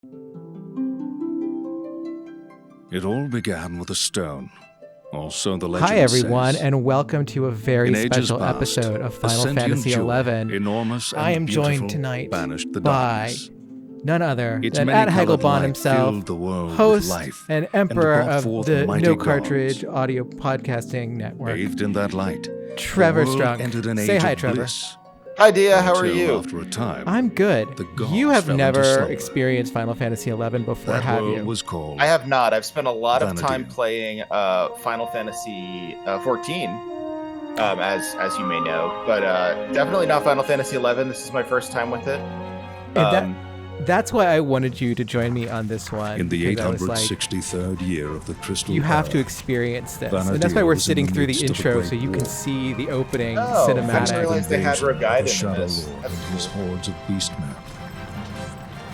It all began with a stone. Also, the legend Hi, everyone, says, and welcome to a very in ages special past, episode of a Final sentient Fantasy jewel, XI. enormous and I am joined beautiful, tonight banished the by darkness. none other Its than many at colored Hegelbon light himself, filled the world with host life, and emperor brought of forth the mighty No gods. Cartridge Audio Podcasting Network. Bathed in that light, Trevor the world Strunk. entered an Say age hi, of Trevor. bliss, Hi, Dia. How are until you? after a time, I'm good. the gods You have fell into never slumber. experienced Final Fantasy XI before, that have world you? was called I have not. I've spent a lot of Vanity. time playing Final Fantasy 14, as you may know, but definitely not Final Fantasy 11. This is my first time with it. And that's why I wanted you to join me on this one. in the because I was like, 863rd year of the Crystal you have to Era. experience this. Vanity And that's why we're was in sitting the through the midst of a intro great so you can war. see the opening Oh, I didn't cinematic. realize they had Invasion of Rogaiden the in Shadow this. Lord That's and his cool. hordes of beastmen.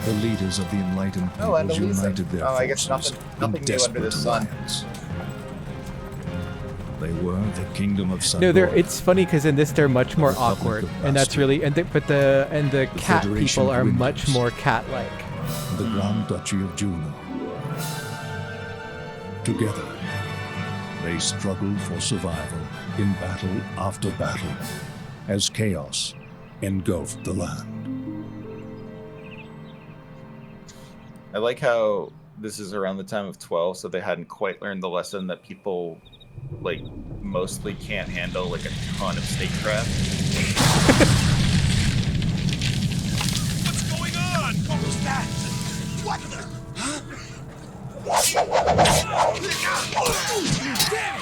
The leaders of the enlightened Oh, and peoples Elisa. united their Oh, I guess forces nothing in new under the desperate sun. alliance. They were the kingdom of No, Sandor. it's funny because in this they're much more Republic awkward, of and that's Bastion. really the cat Federation people of are Windows. much more cat-like. the Grand Duchy of Juno. Together, they struggled for survival in battle after battle as chaos engulfed the land. I like how this is around the time of 12, so they hadn't quite learned the lesson that people, like, mostly can't handle, like, a ton of statecraft. What's going on? What was that? What the? Huh? Damn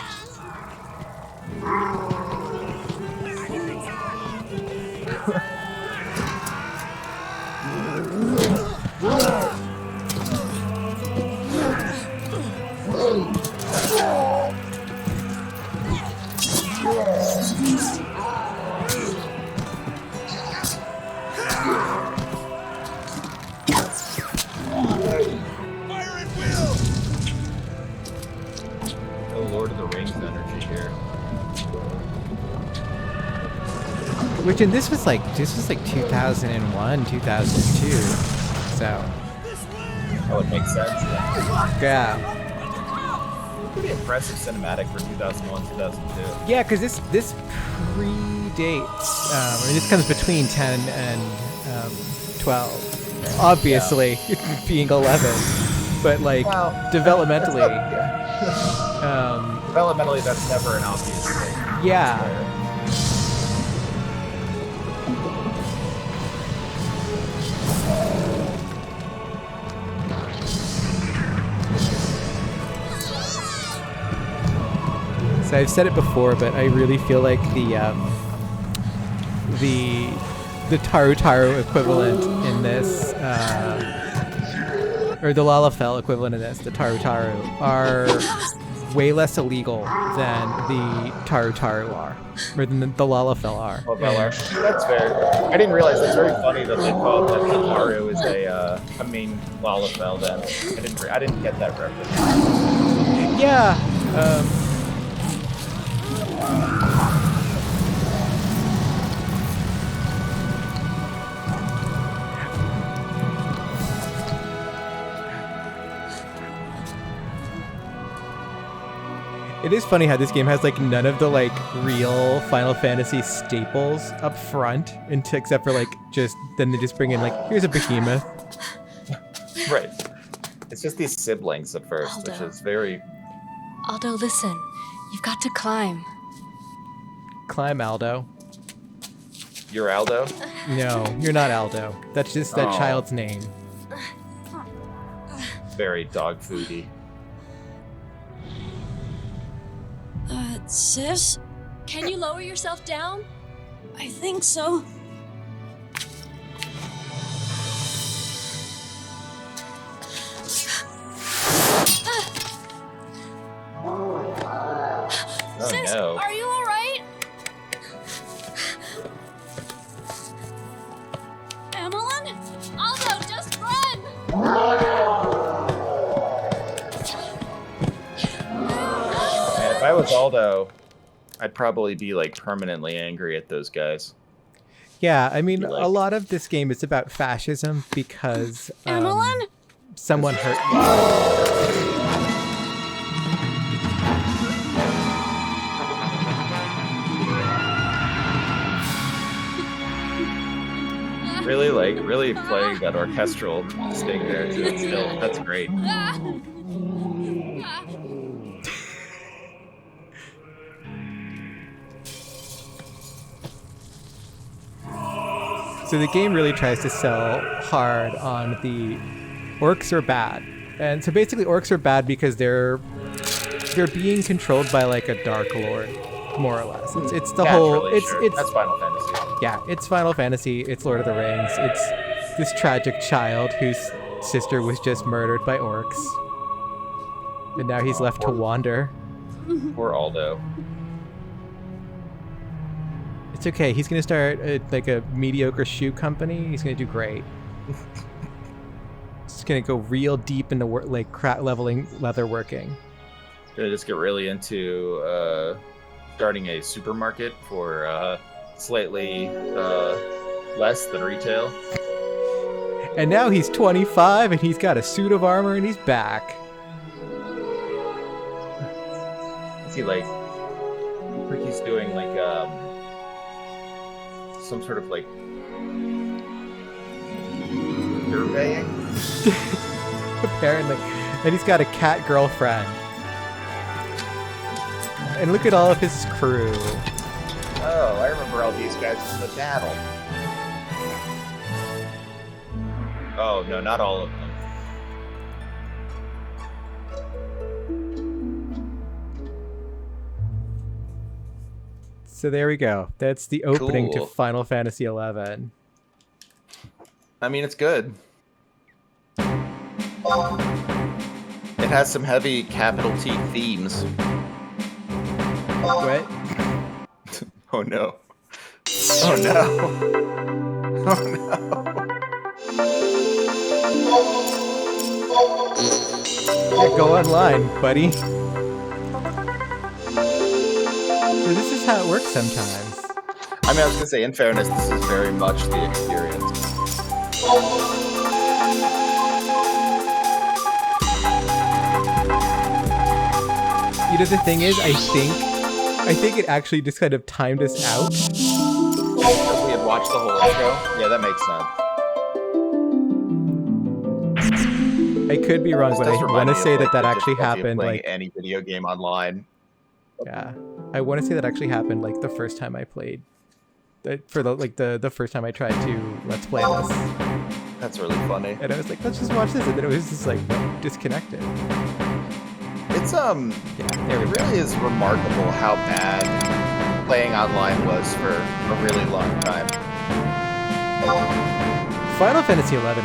Fire at will! Oh, Lord of the Rings energy here. Which in this was like 2001, 2002. So Oh, it makes sense. yeah, Pretty impressive cinematic for 2001, 2002. yeah, because this predates. I mean, this comes between 10 and 12. Obviously, being 11, but like Well, developmentally, Developmentally, that's never an obvious thing. yeah. So I've said it before, but I really feel like the Taru equivalent in this, or the Lalafell equivalent in this, the Taru are way less illegal than the Taru are, or than the Lalafell are. Well, that's fair. I didn't realize that's very funny that they called that Haru is a main Lalafell. Then I didn't get that reference. Yeah. It is funny how this game has like none of the like real Final Fantasy staples up front, except for like then they just bring in like, here's a behemoth. Right. It's just these siblings at first, which Aldo. is very. Aldo, listen. You've got to climb. Climb, Aldo. You're Aldo. No, you're not Aldo. That's just that Oh. child's name. Very dog foody. Sis? Can you lower yourself down? I think so. Oh Sis, no. are you alright? Emelyn? Aldo, just run! Man, if I was Aldo, I'd probably be like permanently angry at those guys. Yeah, I mean, You like- a lot of this game is about fascism because Emelyn? someone hurt you. Really playing that orchestral sting there too. Still, that's great. So the game really tries to sell hard on the orcs are bad. And so basically orcs are bad because they're being controlled by like a dark lord, more or less. It's the whole it's that's Final Fantasy. Yeah, it's Final Fantasy, it's Lord of the Rings, it's this tragic child whose sister was just murdered by orcs. And now he's left to wander. Poor Aldo. It's okay. He's gonna start like a mediocre shoe company. He's gonna do great. He's gonna go real deep into leveling leatherworking. Gonna just get really into starting a supermarket for slightly less than retail. And now he's 25 and he's got a suit of armor and he's back. Is he like he's doing like some sort of like surveying? Apparently. And he's got a cat girlfriend. And look at all of his crew. Oh, I remember all these guys from the battle. Oh, no, not all of them. So there we go. That's the opening Cool. to Final Fantasy XI. I mean, it's good. It has some heavy capital T themes. What? Oh no. Oh no. Oh no. Yeah, go online, buddy. So this is how it works sometimes. I mean, I was gonna say, in fairness, this is very much the experience. You know, the thing is, I think it actually just kind of timed us out. Because we had watched the whole intro. Yeah, that makes sense. I could be wrong, This but does I remind want to me of, say like, that the actually difficulty of happened. playing Like, any video game online. yeah, I want to say that actually happened like the first time I played. For the first time I tried to let's play this. That's really funny. And I was like, let's just watch this, and then it was just like disconnected. It's Yeah, there we it go. really is remarkable how bad playing online was for a really long time. Final Fantasy XI was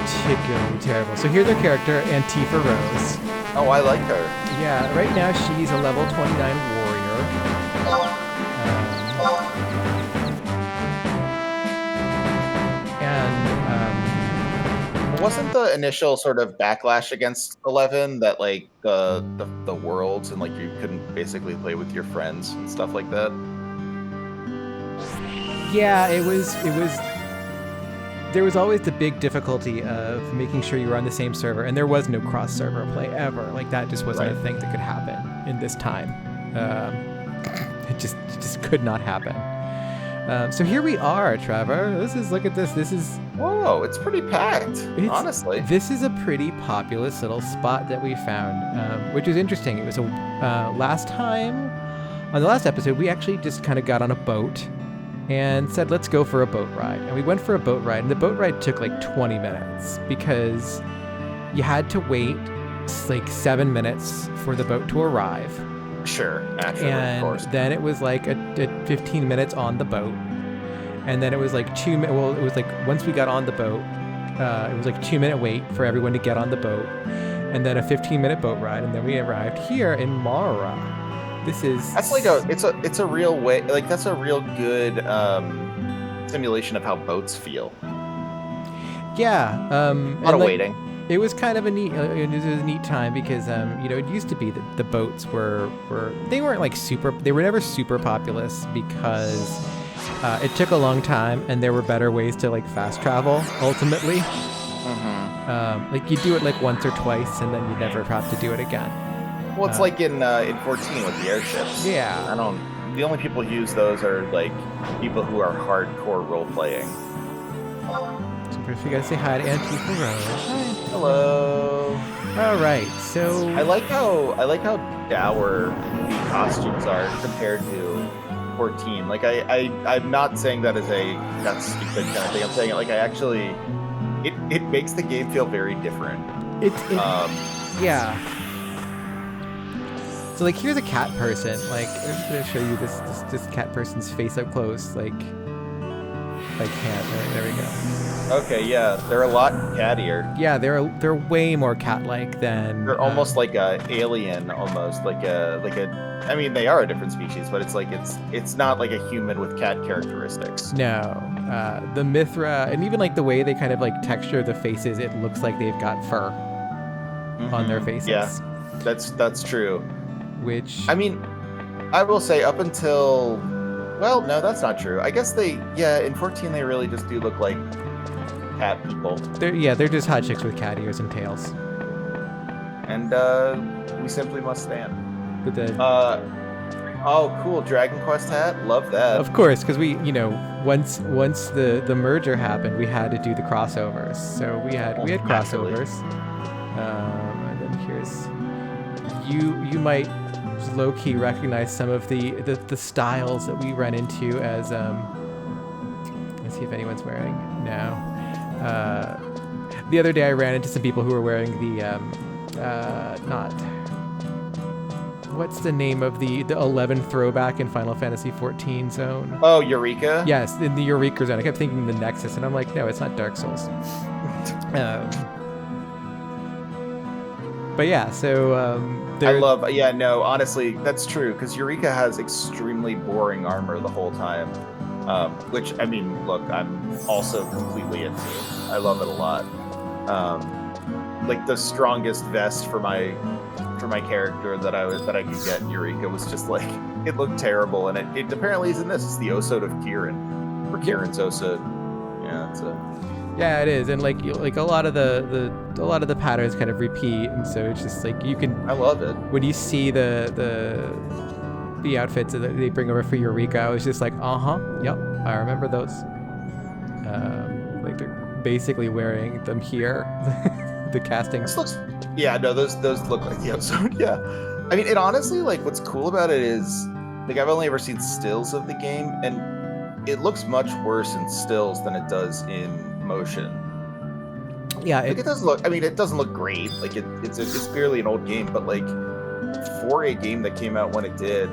particularly terrible. So here's our character, Antifa Rose. Oh, I like her. Yeah, right now she's a level 29 warrior. Wasn't the initial sort of backlash against 11 that like the worlds and like you couldn't basically play with your friends and stuff like that? Yeah, it was. There was always the big difficulty of making sure you were on the same server, and there was no cross-server play ever. Like that just wasn't a thing that could happen in this time. It just could not happen. So here we are, Trevor. Look at this. This is. Whoa, it's pretty packed, honestly. This is a pretty populous little spot that we found, which is interesting. It was on the last episode, we actually just kind of got on a boat and said, let's go for a boat ride. And we went for a boat ride, and the boat ride took like 20 minutes because you had to wait like 7 minutes for the boat to arrive. Sure, naturally, of course. And then it was like a 15 minutes on the boat. And then it was like it was like once we got on the boat, it was like a 2-minute wait for everyone to get on the boat. And then a 15-minute boat ride. And then we arrived here in Mara. That's like it's a real way, like that's a real good simulation of how boats feel. Yeah. A lot of waiting. It was kind of a neat time because it used to be that the boats they weren't like they were never super populous because it took a long time and there were better ways to like fast travel ultimately. Like you do it like once or twice, and then you never have to do it again. Well, it's like in 14 with the airships. Yeah. The only people who use those are like people who are hardcore role playing. So first we gotta say hi to Antifa Rose. Hi. Hello. All right, so I like how dour the costumes are compared to 14. Like I'm not saying that as a that's stupid kind of thing. I'm saying it makes the game feel very different. Yeah. So like here's a cat person. Like I'm just gonna show you this cat person's face up close. Like cat. There we go. Okay, yeah, they're a lot cattier. Yeah, they're way more cat-like than. They're almost like a alien, almost like a. I mean, they are a different species, but it's not like a human with cat characteristics. No, the Mithra, and even like the way they kind of like texture the faces, it looks like they've got fur on their faces. Yeah, that's true. Which I mean, I will say up until, well, no, that's not true. I guess in 14 they really just do look like cat people. They're just hot chicks with cat ears and tails. And we simply must stand. But the oh, cool, Dragon Quest hat, love that. of course, because we, once the merger happened, we had to do the crossovers. So we had Naturally. crossovers. And then here's you might low key recognize some of the styles that we run into as let's see if anyone's wearing the other day I ran into some people who were wearing the not what's the name of the 11 throwback in Final Fantasy 14 zone? Oh, Eureka? Yes, in the Eureka zone. I kept thinking the Nexus, and I'm like, no, it's not Dark Souls. But yeah, so honestly, that's true, because Eureka has extremely boring armor the whole time. Which, I mean, look, I'm also completely into. I love it a lot. Like the strongest vest for my character that I could get in Eureka was just like, it looked terrible, and it apparently isn't this. It's the Osode of Kieran, or Kieran's Osode. Yeah, it's a. Yeah, it is, and like a lot of the patterns kind of repeat, and so it's just like you can. I love it when you see the outfits that they bring over for Eureka. I was just like, yep, I remember those. Like they're basically wearing them here. The casting. Those look like the episode. Yeah, I mean, it honestly, like, what's cool about it is, like, I've only ever seen stills of the game, and it looks much worse in stills than it does in motion. Yeah, it doesn't look. I mean, it doesn't look great. Like it's barely an old game, but like for a game that came out when it did,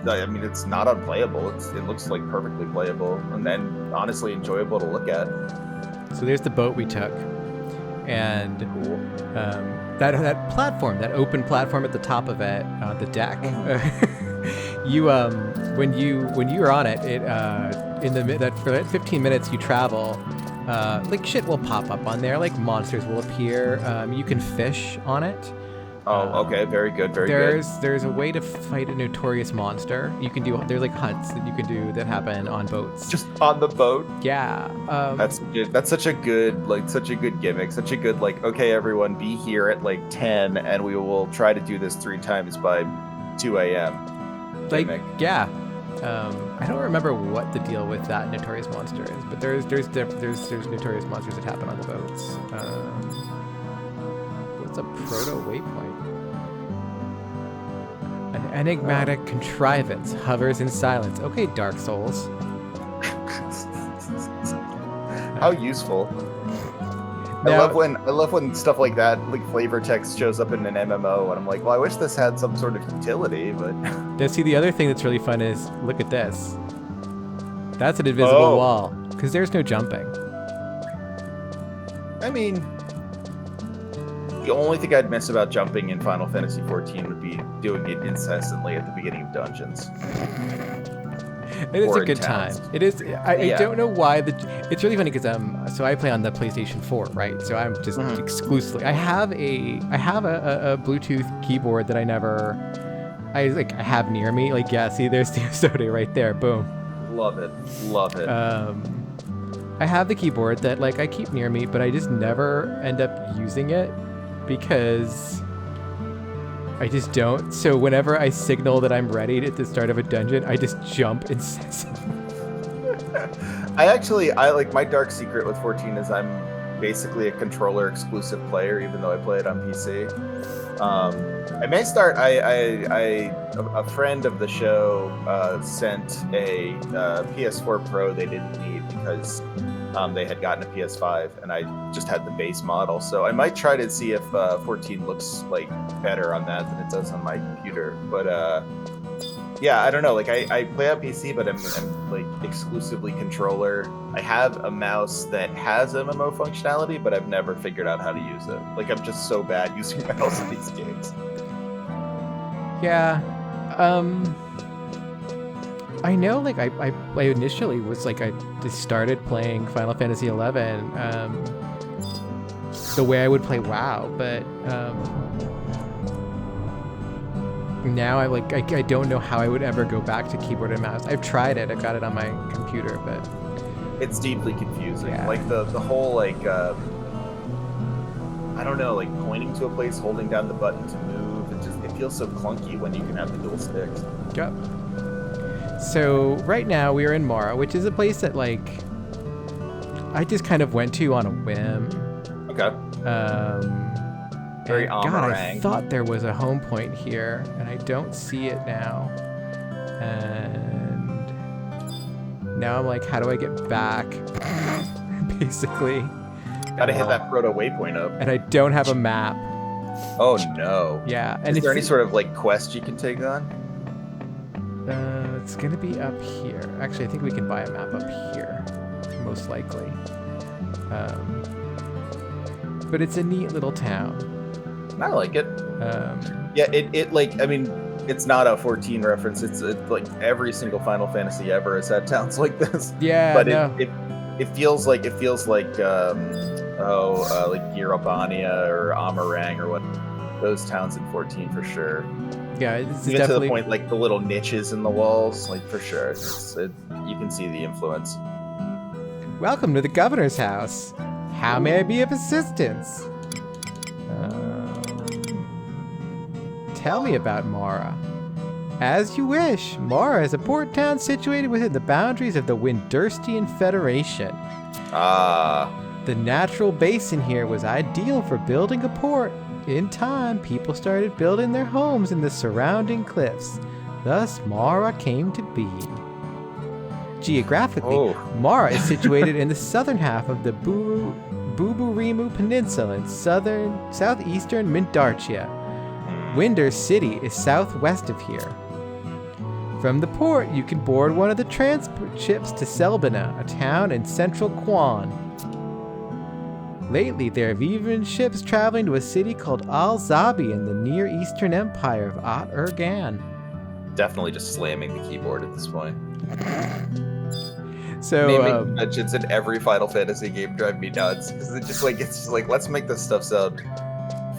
I mean, it's not unplayable. It looks like perfectly playable, and then honestly enjoyable to look at. So there's the boat we took. And that platform, that open platform at the top of it, the deck. You when you are on it, for that 15 minutes you travel, like shit will pop up on there, like monsters will appear. You can fish on it. Oh, okay, very good, very good. There's a way to fight a notorious monster. You can do. There's like hunts that you can do that happen on boats. Just on the boat. Yeah. That's such a good gimmick. Such a good, like, okay, everyone, be here at like 10, and we will try to do this 3 times by 2 a.m. Like, gimmick. yeah. I don't remember what the deal with that notorious monster is, but there's notorious monsters that happen on the boats. What's a proto waypoint? An enigmatic contrivance hovers in silence. Okay, Dark Souls. How useful. Now, I love when stuff like that, like flavor text, shows up in an MMO, and I'm like, well, I wish this had some sort of utility, but. Now, see, the other thing that's really fun is, look at this. That's an invisible wall, because there's no jumping. I mean, the only thing I'd miss about jumping in Final Fantasy XIV would be doing it incessantly at the beginning of dungeons. It is a good time. It is. I don't know why it's really funny because so I play on the PlayStation 4, right? So I'm just exclusively. I have a Bluetooth keyboard that I have near me. Like, yeah, see, there's the Osode right there. Boom. Love it. I have the keyboard that like I keep near me, but I just never end up using it because I just don't. So whenever I signal that I'm ready at the start of a dungeon, I just jump incessantly. I like my dark secret with 14 is I'm basically a controller exclusive player, even though I play it on PC. I may start. A friend of the show sent a PS4 Pro they didn't need because they had gotten a PS5, and I just had the base model. So I might try to see if 14 looks like better on that than it does on my computer. But yeah, I don't know. Like I play on PC, but I'm like exclusively controller. I have a mouse that has MMO functionality, but I've never figured out how to use it. Like I'm just so bad using mouse in these games. Yeah. I know, like, I initially was, like, I just started playing Final Fantasy XI the way I would play WoW, but now I don't know how I would ever go back to keyboard and mouse. I've tried it. I've got it on my computer, but... It's deeply confusing. Yeah. Like, the whole, like, I don't know, like, pointing to a place, holding down the button to move, it feels so clunky when you can have the dual sticks. Yep. So right now we are in Mara, which is a place that like I just kind of went to on a whim. Okay. Very God, I Amarang. thought there was a home point here, and I don't see it now. And now I'm like, how do I get back? Basically. Gotta hit that proto waypoint up. And I don't have a map. Oh no. Yeah. And Is there any sort of like quest you can take on? It's gonna be up here. Actually, I think we can buy a map up here, most likely. But it's a neat little town. I like it. Yeah, it like, I mean, it's not a 14 reference. It's like every single Final Fantasy ever has had towns like this. Yeah, but no. it feels like like Yerovania or Amarang or what, those towns in 14 for sure. Yeah, it's even definitely... to the point like the little niches in the walls, like for sure, you can see the influence. Welcome to the governor's house. How may I be of assistance? Tell me about Mara. As you wish. Mara is a port town situated within the boundaries of the Windurstian Federation. The natural basin here was ideal for building a port. In time, people started building their homes in the surrounding cliffs. Thus, Mara came to be. Geographically, Mara is situated in the southern half of the Buburimu Peninsula in southeastern Mindartia. Winder City is southwest of here. From the port, you can board one of the transport ships to Selbina, a town in central Quan. Lately, there have even been ships traveling to a city called Al-Zabi in the Near Eastern Empire of At-Urgan. Definitely just slamming the keyboard at this point. So, naming dungeons in every Final Fantasy game drive me nuts. Because it's just like, let's make this stuff sound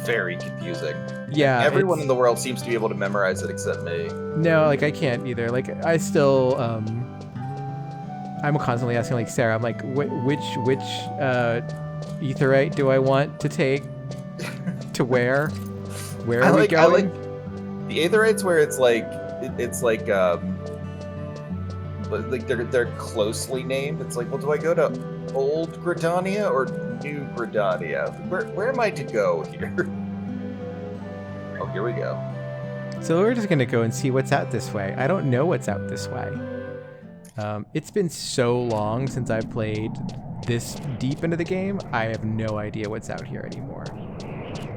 very confusing. Yeah. Everyone in the world seems to be able to memorize it except me. No, like I can't either. Like I still, I'm constantly asking like Sarah, I'm like, which Aetherite do I want to take to where? Where are we going? I like the Aetherites where it's like they're closely named. It's like, well, do I go to Old Gridania or New Gridania? Where am I to go here? Oh, here we go. So we're just gonna go and see what's out this way. I don't know what's out this way. It's been so long since I've played this deep into the game, I have no idea what's out here anymore.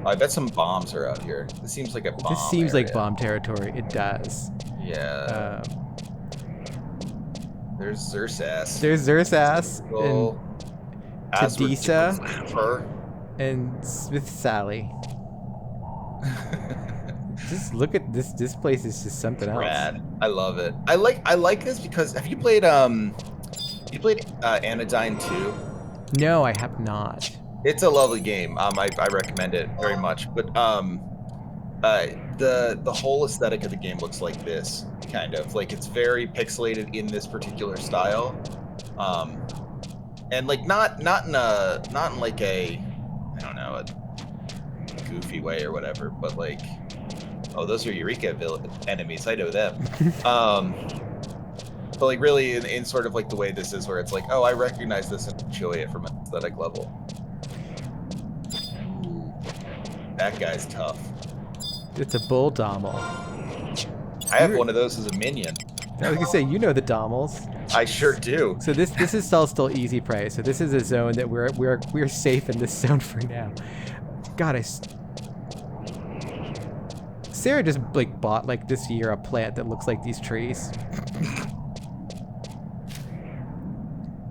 I bet some bombs are out here. This seems like a bomb. This seems area. like bomb territory. It does. Yeah. There's Xursass. There's Xursass and Tadisa and Smith Sally. Just look at this. This place is just something else. Rad. I love it. I like this because have you played Anodyne 2? No, I have not. It's a lovely game. I recommend it very much. But the whole aesthetic of the game looks like this, kind of like it's very pixelated in this particular style. and like not in like a, I don't know, a goofy way or whatever, but like, oh, those are Eureka enemies, I know them. But like really in sort of like the way this is, where it's like, oh, I recognize this and enjoy it from an aesthetic level. Ooh, that guy's tough. It's a bull dommel. I have one of those as a minion. I was gonna say, you know the dommels. I sure do. So this is still easy prey. So this is a zone that we're safe in this zone for now. God, Sarah just like bought like this year a plant that looks like these trees.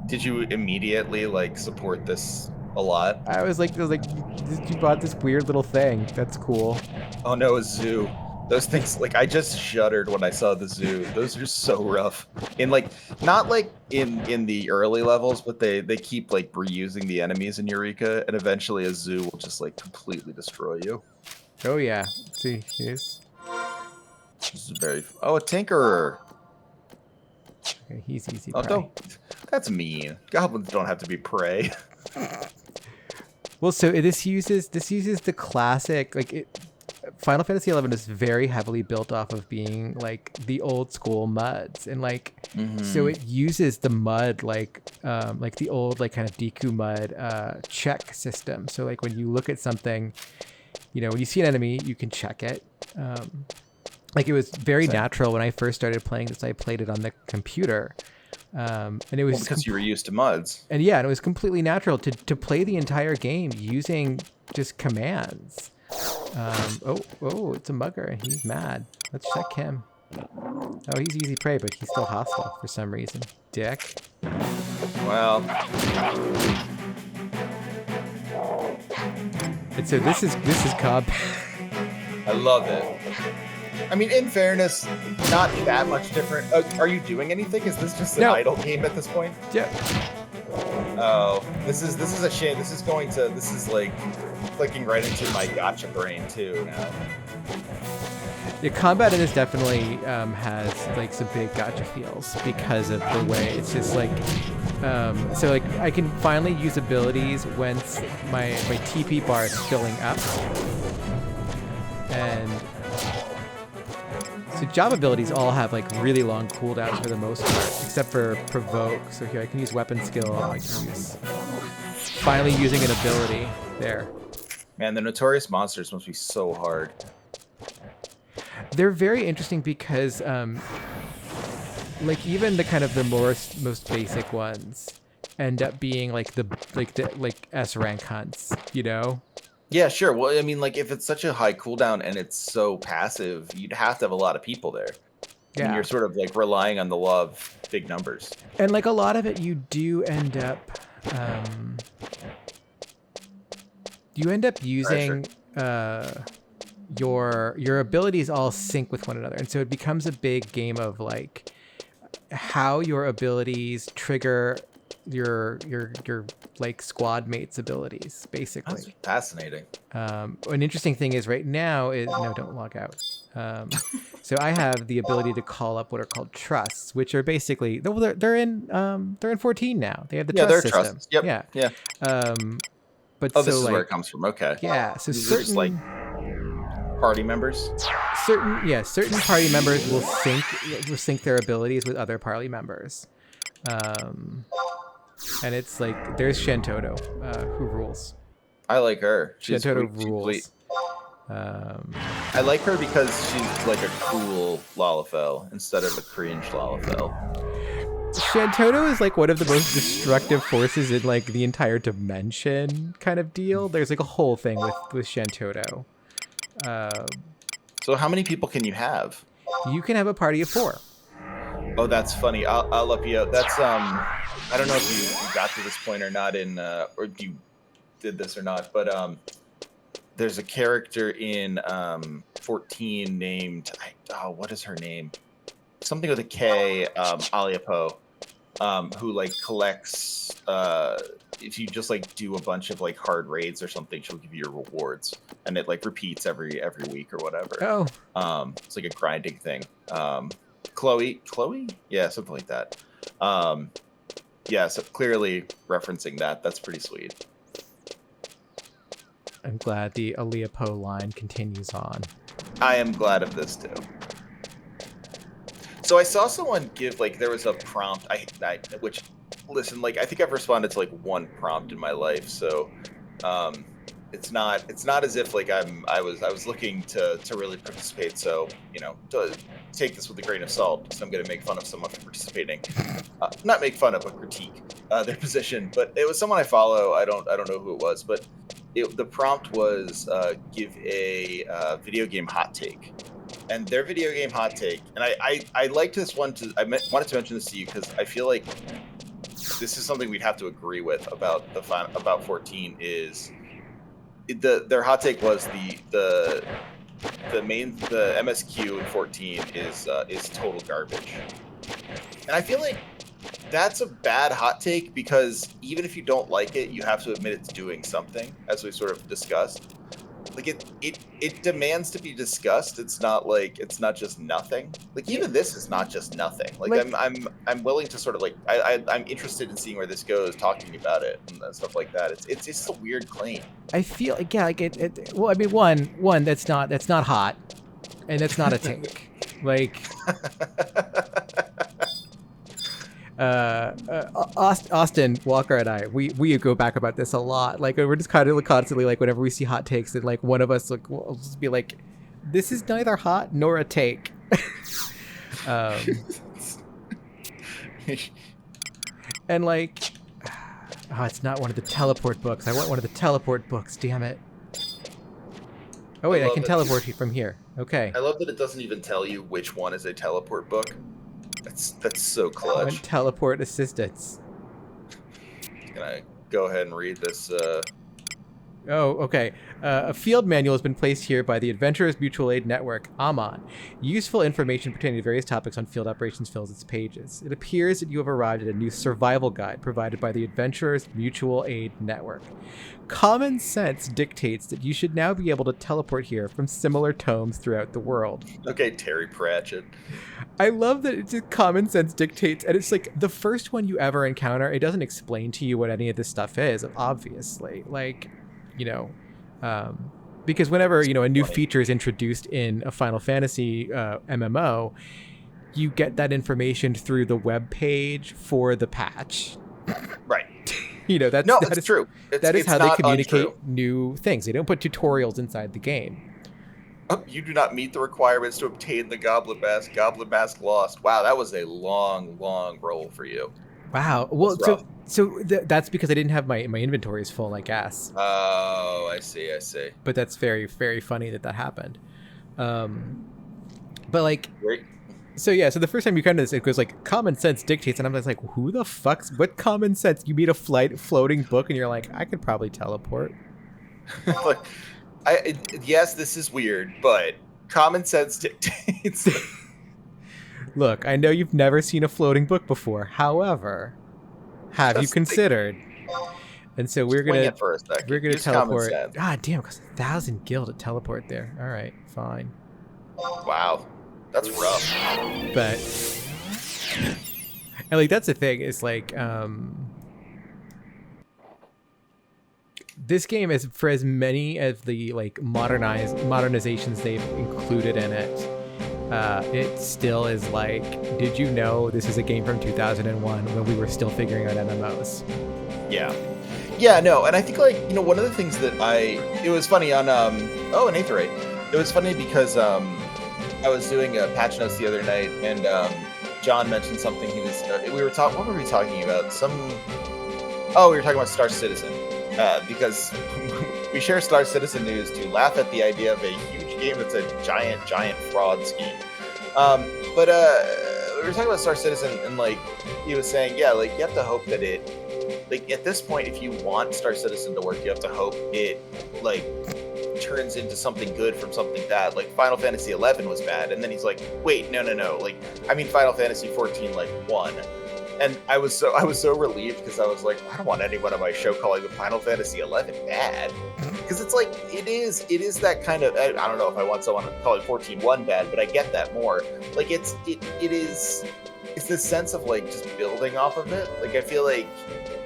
Did you immediately like support this a lot? I was like, you bought this weird little thing. That's cool. Oh no, a zoo. Those things, like, I just shuddered when I saw the zoo. Those are so rough. In like, not like in the early levels, but they keep like reusing the enemies in Eureka, and eventually a zoo will just like completely destroy you. Oh yeah. See, here's. This is very. Oh, a tinkerer. Okay, he's easy. Oh, prey. don't. That's mean. Goblins don't have to be prey. Well, so this uses the classic Final Fantasy XI is very heavily built off of being like the old school muds, and like so it uses the mud like the old like kind of Deku mud check system. So like when you look at something, you know, when you see an enemy, you can check it. Like it was very natural when I first started playing this. I played it on the computer. And it was because you were used to muds. And yeah, and it was completely natural to play the entire game using just commands. Oh, it's a mugger. He's mad. Let's check him. Oh, he's easy prey, but he's still hostile for some reason. Dick. Well. And so this is Cobb. I love it. I mean, in fairness, not that much different. Are you doing anything? Is this just an idle game at this point? Yeah. Oh, this is a shame. This is like clicking right into my gotcha brain too now. Yeah, combat in this definitely has like some big gotcha feels because of the way it's just like so like I can finally use abilities when my TP bar is filling up, and so job abilities all have like really long cooldowns for the most part, except for provoke. So here I can use weapon skill. I can use finally using an ability there. Man, the notorious monsters must be so hard. They're very interesting because like even the kind of the most basic ones end up being like the S rank hunts, you know? Yeah, sure. Well, I mean, like, if it's such a high cooldown and it's so passive, you'd have to have a lot of people there. Yeah. And you're sort of, like, relying on the law of big numbers. And, like, a lot of it, you do end up... you end up using your abilities all sync with one another. And so it becomes a big game of, like, how your abilities trigger your like squad mates' abilities, basically. That's fascinating. An interesting thing is right now is no, don't log out. So I have the ability to call up what are called trusts, which are basically they're in 14 now. They have the trust system. Trusts. Yep. Yeah. But this is where it comes from. Okay. Yeah. So these are just like party members. Certain party members will sync their abilities with other party members. And it's like there's Shantoto, who rules. I like her. Shantoto rules. I like her because she's like a cool Lalafell instead of a cringe Lalafell. Shantoto is like one of the most destructive forces in like the entire dimension kind of deal. There's like a whole thing with Shantoto. So how many people can you have? You can have a party of 4. Oh, that's funny. I'll up you out. That's I don't know if you got to this point or not or if you did this or not, but there's a character in 14 named what is her name? Something with a K, Aliapo, who like collects if you just like do a bunch of like hard raids or something, she'll give you your rewards, and it like repeats every week or whatever. Oh. It's like a grinding thing. Chloe? Yeah, something like that. Yeah, so clearly referencing that. That's pretty sweet. I'm glad the Aaliyah Poe line continues on. I am glad of this too. So I saw someone give like there was a prompt which listen, like I think I've responded to like one prompt in my life, so it's not as if like I was looking to really participate, so to take this with a grain of salt because I'm going to make fun of someone for participating. Not make fun of, but critique their position. But it was someone I follow. I don't know who it was, but the prompt was give a video game hot take. And their video game hot take, and I liked this one. Wanted to mention this to you because I feel like this is something we'd have to agree with about about 14. Is their hot take was the MSQ in 14 is total garbage, and I feel like that's a bad hot take because even if you don't like it, you have to admit it's doing something, as we sort of discussed. Like it demands to be discussed. It's not just nothing. Like even this is not just nothing. Like I'm willing to sort of like I'm interested in seeing where this goes, talking about it and stuff like that. It's just a weird claim. I feel like it. Well, I mean, one that's not hot, and that's not a take. Like. Austin Walker and I, we go back about this a lot. Like we're just kind of constantly like whenever we see hot takes, and like one of us like will just be like, "This is neither hot nor a take." And like, oh, it's not one of the teleport books. I want one of the teleport books. Damn it! Oh wait, I can teleport you from here. Okay. I love that it doesn't even tell you which one is a teleport book. That's so clutch. And teleport assistance. Can I go ahead and read this? Oh, okay. A field manual has been placed here by the Adventurers Mutual Aid Network, AMON. Useful information pertaining to various topics on field operations fills its pages. It appears that you have arrived at a new survival guide provided by the Adventurers Mutual Aid Network. Common sense dictates that you should now be able to teleport here from similar tomes throughout the world. Okay, Terry Pratchett. I love that it's just common sense dictates, and it's like the first one you ever encounter, it doesn't explain to you what any of this stuff is, obviously. Like, because whenever, a new feature is introduced in a Final Fantasy MMO, you get that information through the web page for the patch. Right. That's true. That is how they communicate untrue. New things. They don't put tutorials inside the game. You do not meet the requirements to obtain the Goblin Mask. Goblin Mask lost. Wow, that was a long, long roll for you. Wow. Well, that's because I didn't have my inventory is full, I guess. Oh, I see. But that's very, very funny that happened. But like, Great. So the first time you kind of it goes like common sense dictates, and I'm just like, what common sense? You meet a floating book, and you're like, I could probably teleport. Like, yes, this is weird, but common sense dictates. Look, I know you've never seen a floating book before. However, have you considered? And so we're gonna teleport. Ah, damn, it costs 1,000 gil to teleport there. All right, fine. Wow, that's rough. But and like that's the thing is like this game is, for as many of the like modernizations they've included in it, it still is like, did you know this is a game from 2001 when we were still figuring out MMOs? Yeah, no, and I think like, one of the things that it was funny on, an Aetherite. It was funny because I was doing patch notes the other night, and John mentioned something. What were we talking about? We were talking about Star Citizen, because we share Star Citizen news to laugh at the idea of a huge game that's a giant fraud scheme. But we were talking about Star Citizen, and like he was saying, yeah, like you have to hope that like at this point, if you want Star Citizen to work, you have to hope it like turns into something good from something bad. Like Final Fantasy 11 was bad, and then he's like, wait, no, like I mean Final Fantasy 14 like won. And I was so relieved because I was like, I don't want anyone on my show calling the Final Fantasy 11 bad, because it's like it is that kind of, I don't know if I want someone calling 14-1 bad, but I get that more. Like it is it's this sense of like just building off of it. Like I feel like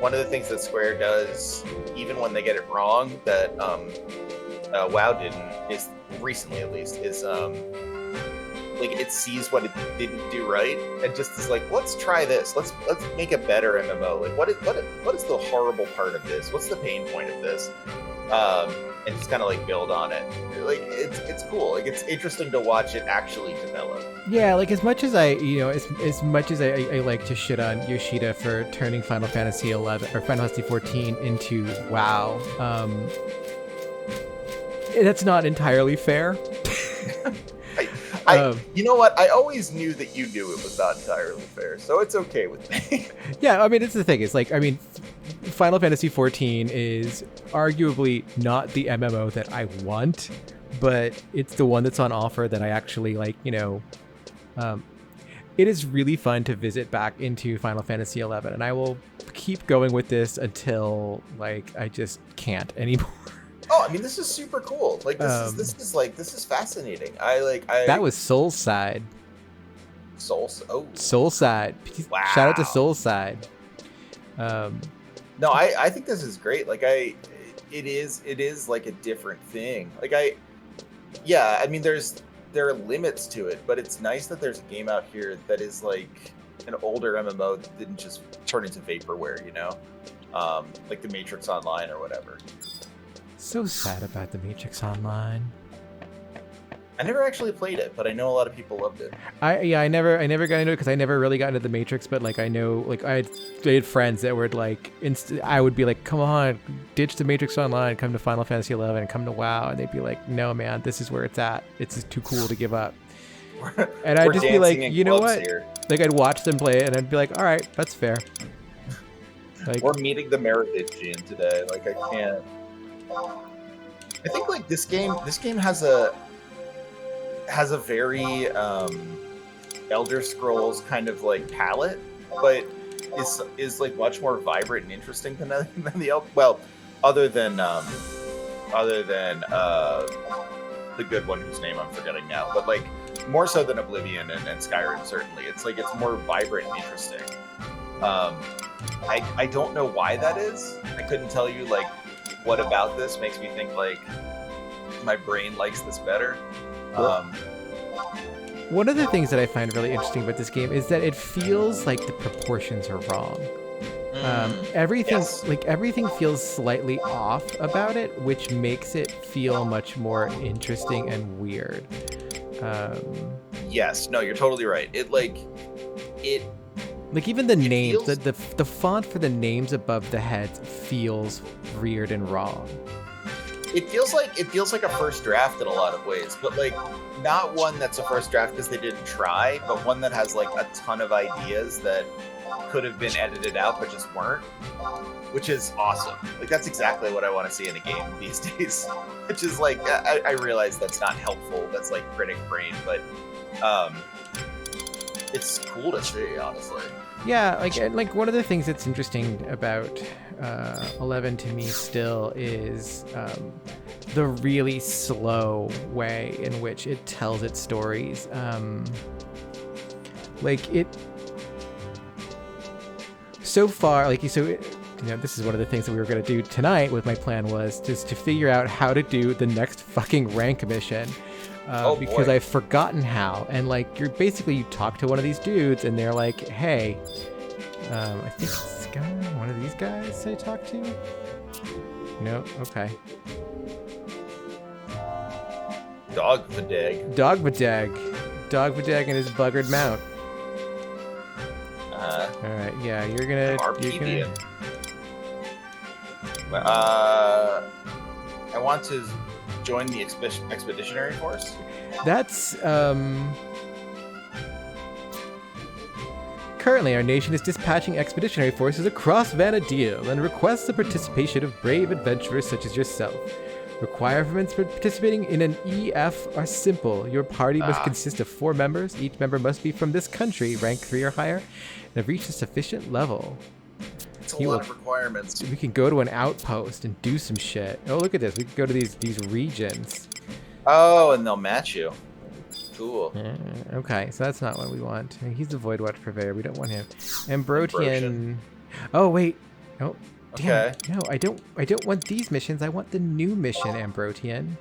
one of the things that Square does, even when they get it wrong, that WoW didn't, is recently at least, is like it sees what it didn't do right and just is like, let's try this. Let's make a better MMO. Like what is the horrible part of this? What's the pain point of this? And just kind of like build on it. Like it's cool. Like it's interesting to watch it actually develop. Yeah, like as much as I much as I like to shit on Yoshida for turning Final Fantasy 11 or Final Fantasy 14 into WoW, that's not entirely fair. You know what? I always knew that you knew it was not entirely fair, so it's okay with me. Yeah, I mean, it's the thing. It's like, I mean, Final Fantasy 14 is arguably not the MMO that I want, but it's the one that's on offer that I actually like, you know. It is really fun to visit back into Final Fantasy 11, and I will keep going with this until, like, I just can't anymore. Oh, I mean, this is super cool. Like this is fascinating. I that was Soulside. Soulside. Wow. Shout out to Soulside. No, I think this is great. Like it is like a different thing. Like I mean, there are limits to it, but it's nice that there's a game out here that is like an older MMO that didn't just turn into vaporware, you know, like the Matrix Online or whatever. So sad about the Matrix Online. I never actually played it, but I know a lot of people loved it. I never got into it because I never really got into the Matrix. But like I know, like I had friends that were like, I would be like, come on, ditch the Matrix Online, come to Final Fantasy 11, come to WoW, and they'd be like, no man, this is where it's at. It's just too cool to give up. And I'd just be like, you know what? Here. Like I'd watch them play it, and I'd be like, all right, that's fair. Like we're meeting the Meritage gene today. Like I can't. I think like this game has a very Elder Scrolls kind of like palette, but is like much more vibrant and interesting than the other than the good one whose name I'm forgetting now, but like more so than Oblivion and Skyrim certainly. It's like it's more vibrant and interesting. I don't know why that is. I couldn't tell you like what about this makes me think like my brain likes this better. One of the things that I find really interesting about this game is that it feels like the proportions are wrong. Everything feels slightly off about it, which makes it feel much more interesting and weird. Yes, no, you're totally right. Like even the names, the font for the names above the heads feels weird and wrong. It feels like a first draft in a lot of ways, but like not one that's a first draft because they didn't try, but one that has like a ton of ideas that could have been edited out but just weren't, which is awesome. Like that's exactly what I want to see in a game these days. Which is like I realize that's not helpful. That's like critic brain, but it's cool to see, honestly. Yeah, like one of the things that's interesting about 11 to me still is the really slow way in which it tells its stories. So far, this is one of the things that we were going to do tonight. With my plan was just to figure out how to do the next fucking rank mission. Because I've forgotten how, and like you talk to one of these dudes and they're like, hey, I think this guy, one of these guys I talked to? No, okay. Dogvadeg and his buggered mount. Alright, yeah, you're gonna... I want to join the expeditionary force. That's, Currently, our nation is dispatching expeditionary forces across Vana'diel and requests the participation of brave adventurers such as yourself. Requirements for participating in an EF are simple. Your party must consist of 4 members. Each member must be from this country, rank 3 or higher, and have reached a sufficient level. It's a lot of requirements. We can go to an outpost and do some shit. Oh, look at this. We can go to these regions. Oh, and they'll match you. cool. Okay, so that's not what we want. He's the Void Watch Purveyor. We don't want him. Ambrosian. Oh wait. Oh, damn. Okay. No, I don't want these missions. I want the new mission, Ambrosian.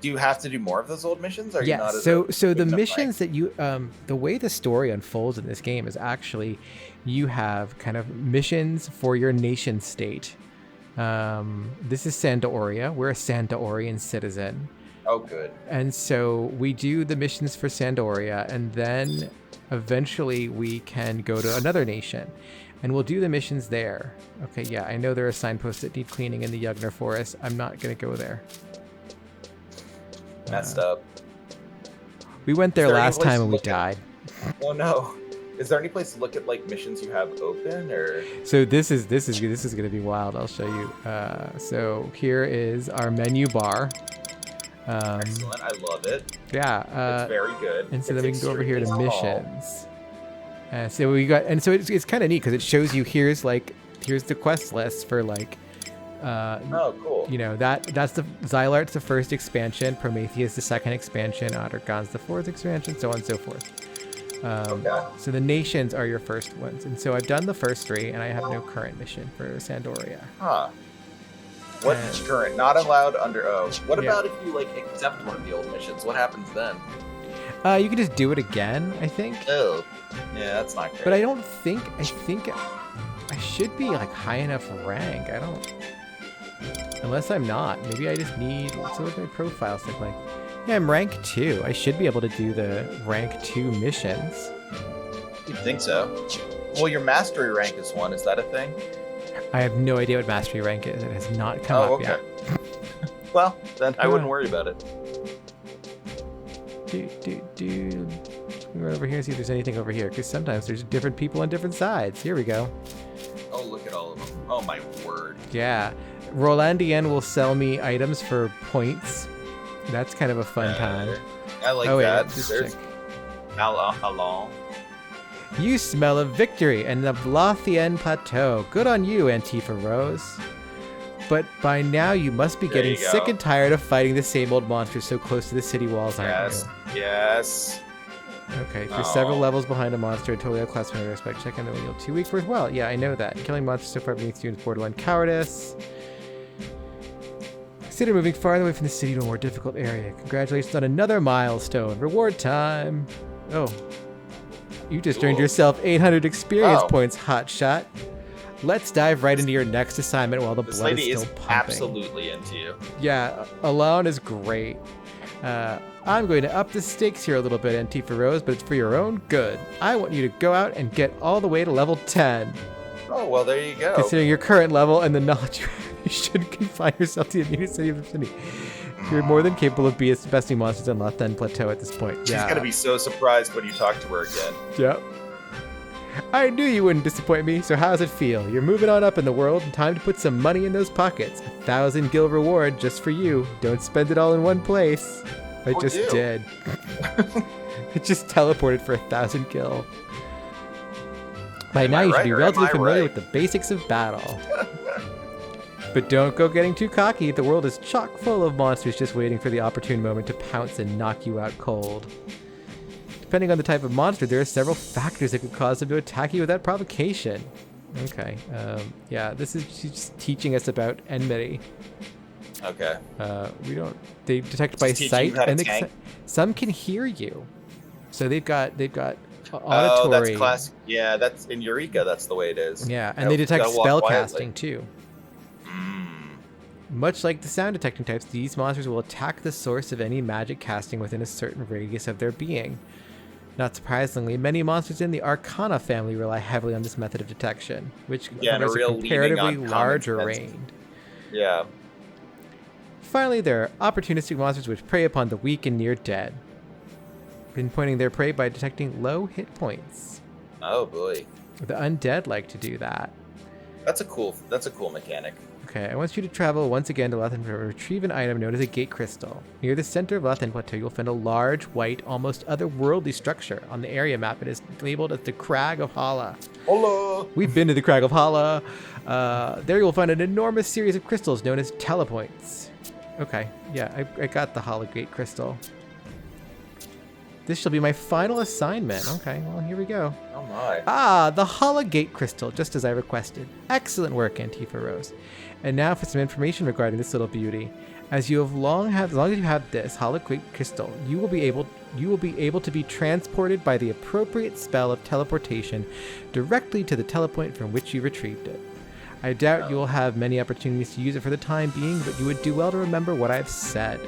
Do you have to do more of those old missions? Or are you Yeah. not as So a the good enough missions that you the way the story unfolds in this game is actually you have kind of missions for your nation state. This is Sandoria. We're a Sandoorian citizen. Oh, good. And so we do the missions for Sandoria, and then eventually we can go to another nation, and we'll do the missions there. Okay, yeah, I know there are signposts that need cleaning in the Yugner Forest. I'm not going to go there. Messed up. We went there Is there any last place time to and we look at- died. Oh no. Is there any place to look at like missions you have open or? So this is going to be wild. I'll show you. So here is our menu bar. Excellent. I love it. Yeah. It's very good. And so It's then we can go over here to extremely small. missions. So we got, and so it's kind of neat because it shows you here's the quest list for like, Oh, cool. you know, that's the Xylart's the first expansion, Prometheus the second expansion, Ottergon's the fourth expansion, so on and so forth. Okay. So the nations are your first ones, and so I've done the first three, and I have no current mission for Sandoria. Huh. What's And- current? Not allowed under oath. What Yeah. about if you like accept one of the old missions? What happens then? You can just do it again, I think. Oh. Yeah, that's not great. But I think I should be like high enough rank. I don't, unless I'm not. Maybe I just need. So what my profiles look like? Yeah, I'm rank 2. I should be able to do the rank 2 missions. You'd think so. Well, your mastery rank is 1. Is that a thing? I have no idea what mastery rank is. It has not come up yet. Well, then I wouldn't worry about it. Go over here and see if there's anything over here, because sometimes there's different people on different sides. Here we go. Oh, look at all of them. Oh my word. Yeah. Rolandienne will sell me items for points. That's kind of a fun time. I like Oh, wait, that. let's just There's check. Alon. You smell of victory and the Vlothian Plateau. Good on you, Antifa Rose. But by now you must be There getting you go. sick and tired of fighting the same old monsters so close to the city walls, aren't Yes. Yes. you? Okay, if you're several Oh. levels behind a monster, totally outclassed when I respect. Check in the wheel 2 weeks worth. Well, yeah, I know that. Killing monsters so far beneath you is borderline cowardice. Consider moving farther away from the city to a more difficult area. Congratulations on another milestone. Reward time. Oh. You just earned Cool. yourself 800 experience Oh. points, hotshot. Let's dive right into your next assignment while the This blood lady is is still pumping. absolutely into you. Yeah, Alone is great. I'm going to up the stakes here a little bit, Antifa Rose, but it's for your own good. I want you to go out and get all the way to level 10. Oh, well, there you go. Considering your current level and the knowledge you have, you should confine yourself to the immediate city of Infinity. You're more than capable of besting monsters on Lathen Plateau at this point. She's going to be so surprised when you talk to her again. Yep. I knew you wouldn't disappoint me, so how does it feel? You're moving on up in the world, and time to put some money in those pockets. 1,000 gil reward just for you. Don't spend it all in one place. I Oh, just do. did. It just teleported for 1,000 gil. By Am now I you should right be or am relatively I familiar right? with the basics of battle. But don't go getting too cocky. The world is chock full of monsters just waiting for the opportune moment to pounce and knock you out cold. Depending on the type of monster, there are several factors that could cause them to attack you without provocation. Okay. Yeah, this is just teaching us about enmity. Okay. They detect by Just teaching sight, you how to and tank? some can hear you. So they've got auditory. Oh, that's classic. Yeah, that's in Eureka. That's the way it is. Yeah, and they detect They'll walk spell quietly. casting too. Mm. Much like the sound detecting types, these monsters will attack the source of any magic casting within a certain radius of their being. Not surprisingly, many monsters in the Arcana family rely heavily on this method of detection, which Yeah, and a covers real leaning comparatively on common larger sense. range. Yeah. Finally, there are opportunistic monsters which prey upon the weak and near dead, pinpointing their prey by detecting low hit points. Oh boy. The undead like to do that. That's a cool mechanic. Okay, I want you to travel once again to Lathen to retrieve an item known as a gate crystal. Near the center of Lathen Plateau, you'll find a large, white, almost otherworldly structure. On the area map, it is labeled as the Crag of Hala. Hola. We've been to the Crag of Hala. There you'll find an enormous series of crystals known as telepoints. Okay, yeah, I got the Hala Gate crystal. This shall be my final assignment. Okay, well, here we go. Oh my. Ah, the Hala Gate Crystal, just as I requested. Excellent work, Antifa Rose. And now for some information regarding this little beauty. As long as you have this Hala Gate Crystal, you will be able to be transported by the appropriate spell of teleportation directly to the telepoint from which you retrieved it. I doubt you will have many opportunities to use it for the time being, but you would do well to remember what I've said.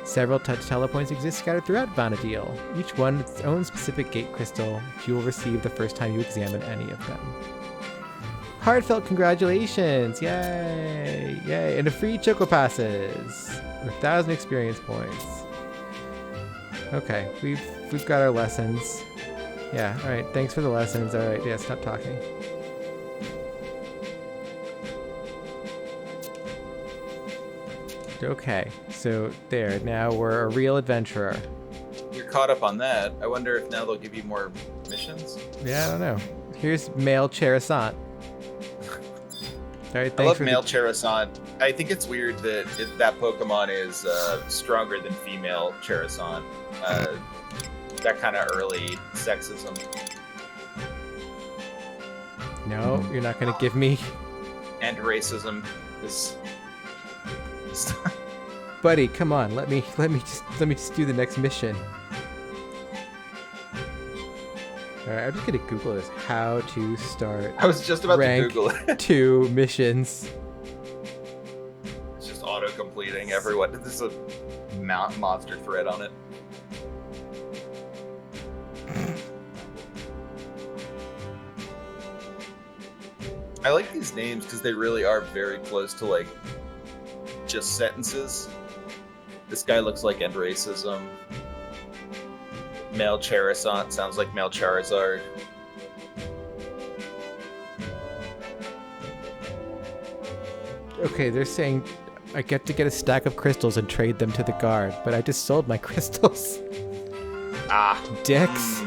Several telepoints exist scattered throughout Vanadil, each one its own specific gate crystal, which you will receive the first time you examine any of them. Heartfelt congratulations! Yay! Yay! And a free Choco Passes! 1,000 experience points. Okay, we've got our lessons. Yeah, alright, thanks for the lessons. Alright, yeah, stop talking. Okay, so there, now we're a real adventurer. You're caught up on that. I wonder if now they'll give you more missions? Yeah, I don't know. Here's male Cherisant. Alright, I love thanks for male Cherisant. I think it's weird that that Pokemon is stronger than female Cherisant. That kind of early sexism. No, you're not gonna give me... And racism is... Buddy, come on, let me just do the next mission. Alright, I'm just gonna Google this. How to start I was just about to rank Google it. 2 missions. It's just auto-completing everyone. This is a monster thread on it. I like these names because they really are very close to, like, just sentences. This guy looks like end racism. Male Cherisant sounds like male Charizard. Okay, they're saying I get to get a stack of crystals and trade them to the guard, but I just sold my crystals. Ah. Dicks.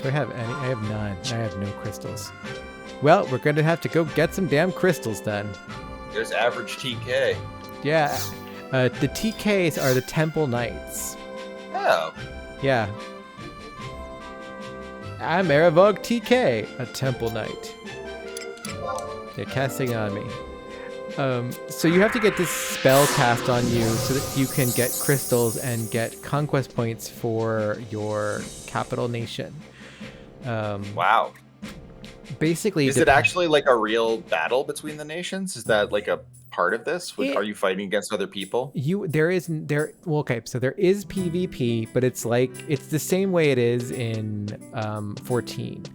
Do I have any? I have none. I have no crystals. Well, we're gonna have to go get some damn crystals then. There's average TK. Yeah. The TKs are the Temple Knights. Oh. Yeah. I'm Eravog TK, a Temple Knight. They're casting on me. So you have to get this spell cast on you so that you can get crystals and get conquest points for your capital nation. Wow. Basically, is it actually like a real battle between the nations? Is that like a part of this? Are you fighting against other people? Well, okay, so there is PvP, but it's the same way it is in 14,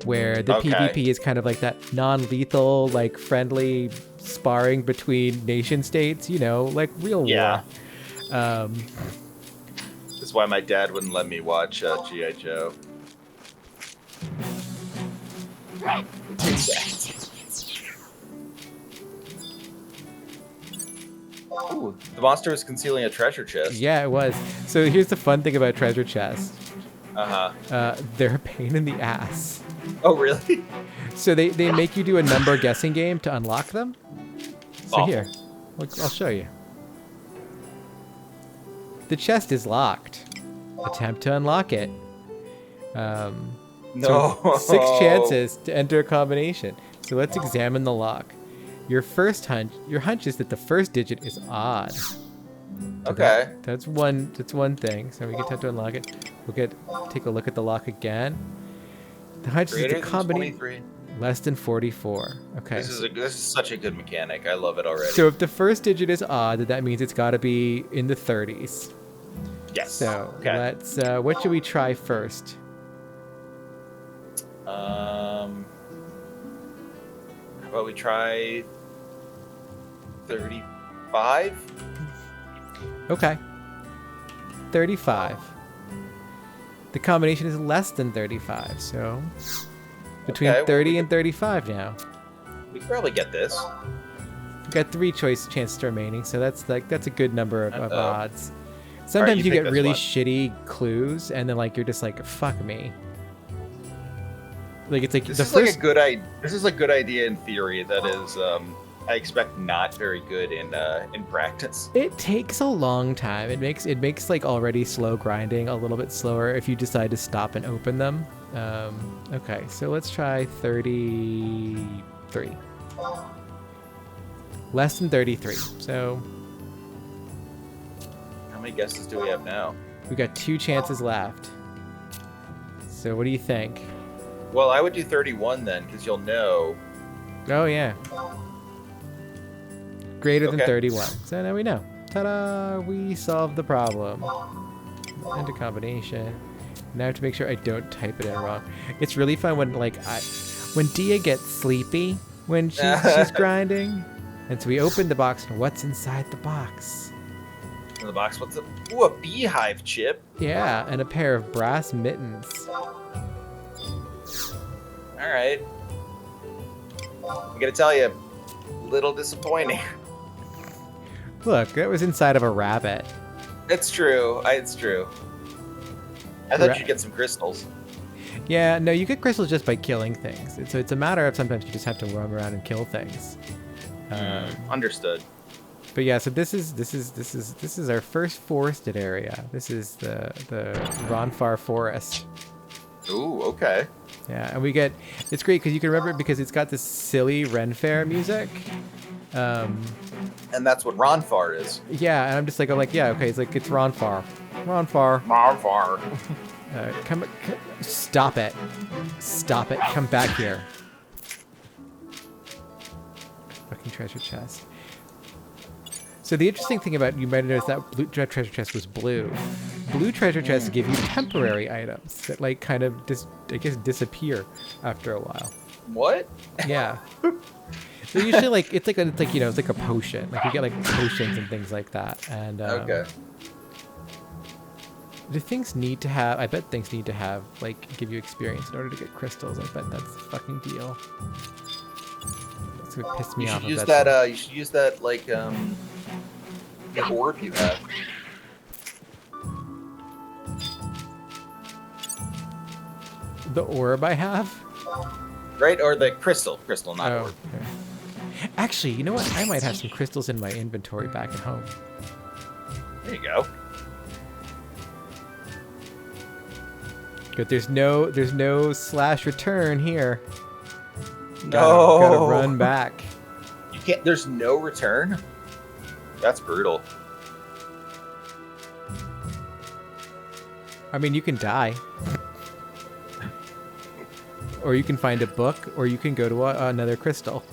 where the PvP is kind of like that non-lethal, like friendly sparring between nation states, like real war. That's why my dad wouldn't let me watch G.I. Joe. Ooh, the monster was concealing a treasure chest. Yeah, it was. So here's the fun thing about treasure chests. Uh-huh. They're a pain in the ass. Oh, really? So they make you do a number guessing game to unlock them. So here, I'll show you. The chest is locked. Attempt to unlock it. No. So 6 chances to enter a combination. So let's examine the lock. Your hunch is that the first digit is odd. So Okay. that's one thing. So we can attempt to unlock it. Take a look at the lock again. The hunch is the combination less than 44. Okay. This is such a good mechanic. I love it already. So if the first digit is odd, that means it's got to be in the 30s. Yes. So okay. let's. What should we try first? How about we try 35? Okay. 35. The combination is less than 35, so between 30 and 35 now. We can probably get this. We've got 3 chances remaining, so that's a good number of odds. Sometimes Alright, you pick get this really one. shitty clues, and then you're just like, fuck me. Like it's like This the is first. like a good idea. This is a good idea in theory. That is, I expect not very good in practice. It takes a long time. It makes like already slow grinding a little bit slower if you decide to stop and open them. Okay, so let's try 33. Less than 33. So How many guesses do we have now? we got 2 chances left. So what do you think? Well, I would do 31 then, because you'll know. Oh yeah. Greater than Okay. 31. So now we know. Ta-da! We solved the problem. Into combination. Now I have to make sure I don't type it in wrong. It's really fun when when Dia gets sleepy when she's grinding. And so we open the box, and what's inside the box? In the box, what's up? Ooh, a beehive chip. Yeah, and a pair of brass mittens. All right. I'm gonna tell you, little disappointing. Look, that was inside of a rabbit. It's true. It's true. I thought you'd get some crystals. Yeah, no, you get crystals just by killing things. So it's a matter of sometimes you just have to roam around and kill things. Understood. But yeah, so this is our first forested area. This is the Ronfar Forest. Ooh, okay. Yeah, and it's great because you can remember it because it's got this silly Ren Fair music. And that's what Ronfar is. Yeah, and I'm like, yeah, okay, it's Ronfar. Ronfar. Ronfar. Stop it. Stop it. Come back here. Fucking treasure chest. So the interesting thing about, you might notice that blue treasure chest was blue. Blue treasure chests give you temporary items that kind of disappear after a while. What? Yeah. They're usually it's like a potion. Like you get potions and things like that. And Okay. do things need to have? I bet things need to have give you experience in order to get crystals. I bet that's the fucking deal. That's what pissed me You off. should use that. You should use that the orb you have. The orb I have. Right, or the crystal, not orb. Okay. Actually, you know what? I might have some crystals in my inventory back at home. There you go. But there's no slash return here. No. Gotta run back. You can't. There's no return. That's brutal. I mean, you can die. Or you can find a book, or you can go to another crystal.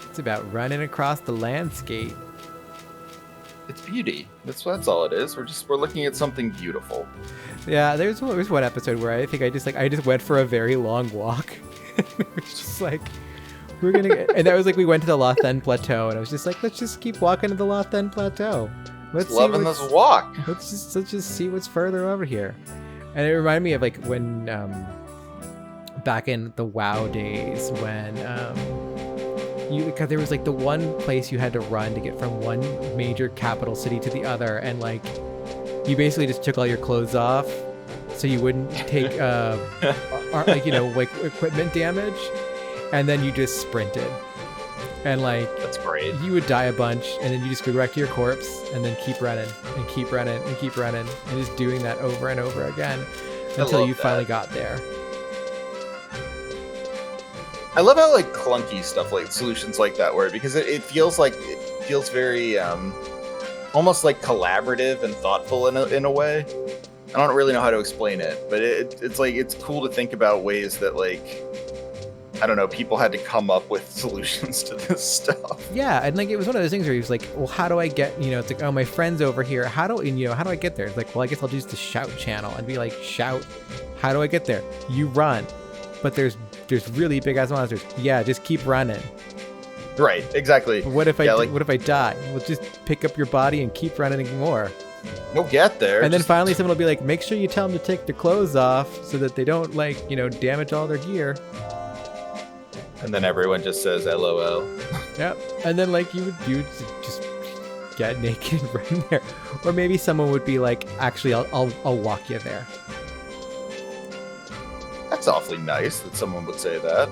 It's about running across the landscape. It's beauty. That's all it is. We're looking at something beautiful. Yeah, there was one episode where I think I just went for a very long walk. It was just we're gonna get, and that was we went to the Lothen Plateau, and I was just let's just keep walking to the Lothen Plateau. Let's Loving this walk. Let's just see what's further over here. And it reminded me of when back in the WoW days when because there was the one place you had to run to get from one major capital city to the other, and you basically just took all your clothes off so you wouldn't take equipment damage, and then you just sprinted. And That's great. you would die a bunch, and then you just go back to your corpse, and then keep running, and keep running, and keep running, and just doing that over and over again until you finally got there. I love how clunky stuff solutions like that work, because it feels very almost collaborative and thoughtful in a way. I don't really know how to explain it, but it's cool to think about ways that I don't know, people had to come up with solutions to this stuff. Yeah, and it was one of those things where he was well, how do I get, it's oh, my friend's over here. How do I get there? It's well, I guess I'll use the shout channel and be shout. How do I get there? You run. But there's really big ass monsters. Yeah, just keep running. Right, exactly. But what if I die? Well, just pick up your body and keep running more. We'll get there. And then finally someone will be make sure you tell them to take their clothes off so that they don't damage all their gear. And then everyone just says LOL. Yep. And then you would just get naked and run there. Or maybe someone would be actually I'll walk you there. That's awfully nice that someone would say that.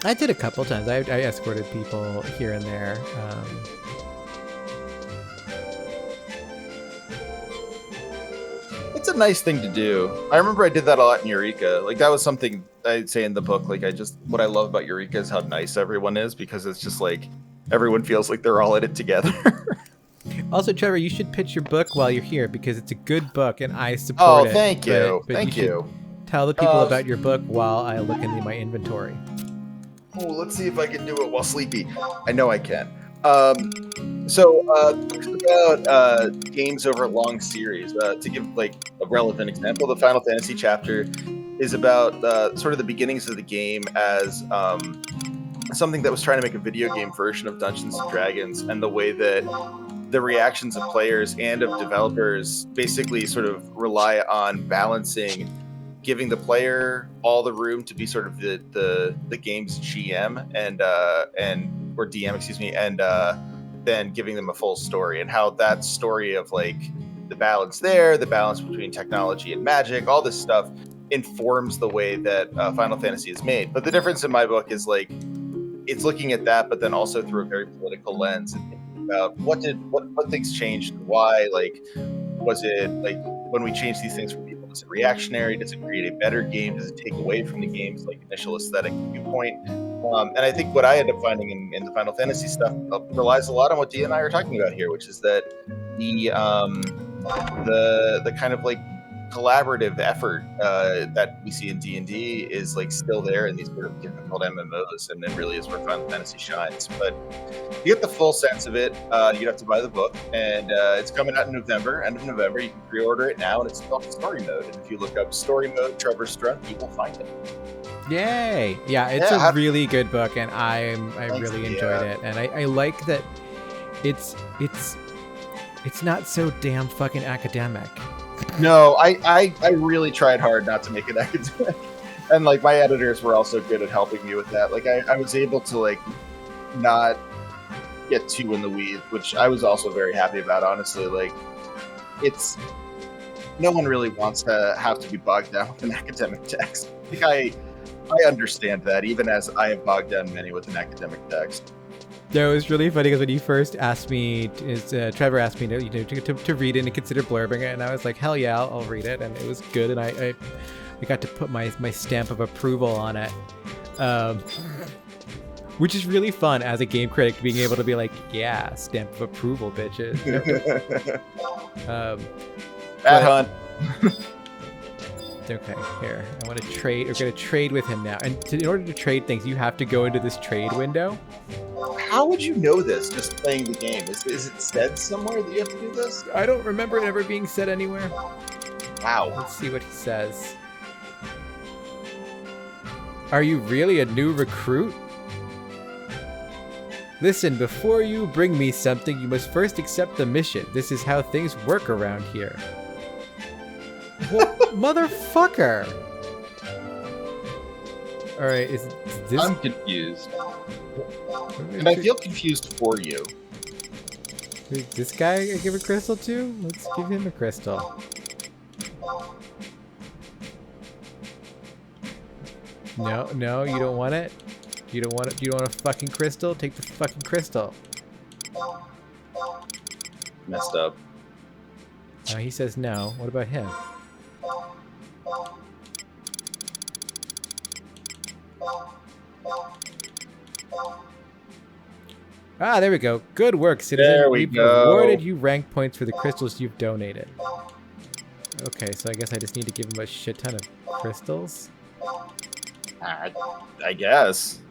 I did a couple times. I escorted people here and there. It's a nice thing to do. I remember I did that a lot in Eureka. Like, that was something I'd say in the book. Like, what I love about Eureka is how nice everyone is, because it's just like everyone feels like they're all in it together. Also, Trevor, you should pitch your book while you're here, because it's a good book and I support it. Oh, thank you. But Thank you. Tell the people about your book while I look into my inventory. Oh, let's see if I can do it while sleepy. I know I can. The book's about games over a long series. To give like a relevant example, the Final Fantasy chapter is about sort of the beginnings of the game as something that was trying to make a video game version of Dungeons and Dragons, and the way that the reactions of players and of developers basically sort of rely on balancing giving the player all the room to be sort of the game's GM and or DM, excuse me, and then giving them a full story, and how that story of like the balance between technology and magic, all this stuff informs the way that Final Fantasy is made. But the difference in my book is like it's looking at that, but then also through a very political lens and thinking about what things changed, why, like, was it like when we change these things for people, is it reactionary? Does it create a better game? Does it take away from the game's like initial aesthetic viewpoint? And I think what I end up finding in the Final Fantasy stuff relies a lot on what Dee and I are talking about here, which is that the kind of like collaborative effort that we see in D&D is like still there in these sort of difficult MMOs, and it really is where Final Fantasy shines. But to get the full sense of it, you'd have to buy the book, and it's coming out in November, end of November. You can pre-order it now, and it's called Story Mode. And if you look up Story Mode Trevor Strunt, you will find it. Yay! Yeah, it's a really good book, and I really enjoyed it, and I like that it's not so damn fucking academic. No, I really tried hard not to make it academic, and like my editors were also good at helping me with that. Like I was able to like not get too in the weeds, which I was also very happy about. Honestly, like it's no one really wants to have to be bogged down with an academic text. Like I understand that, even as I have bogged down many with an academic text. No, it was really funny because when you first asked me, Trevor asked me to read it and consider blurbing it, and I was like, hell yeah, I'll read it, and it was good, and I got to put my stamp of approval on it, which is really fun as a game critic, being able to be like, yeah, stamp of approval, bitches. Hunt. Okay, here. I want to trade. We're going to trade with him now. And in order to trade things, you have to go into this trade window. How would you know this just playing the game? Is it said somewhere that you have to do this? I don't remember it ever being said anywhere. Wow. Let's see what he says. Are you really a new recruit? Listen, before you bring me something, you must first accept the mission. This is how things work around here. Well, motherfucker! Alright, is this... I'm confused. And I feel confused for you. Is this guy I give a crystal to? Let's give him a crystal. No, you don't want it? You don't want it? You don't want a fucking crystal? Take the fucking crystal. Messed up. Oh, he says no. What about him? Ah, there we go. Good work, citizen. There we go. Awarded you rank points for the crystals you've donated. Okay, so I guess I just need to give him a shit ton of crystals. I guess.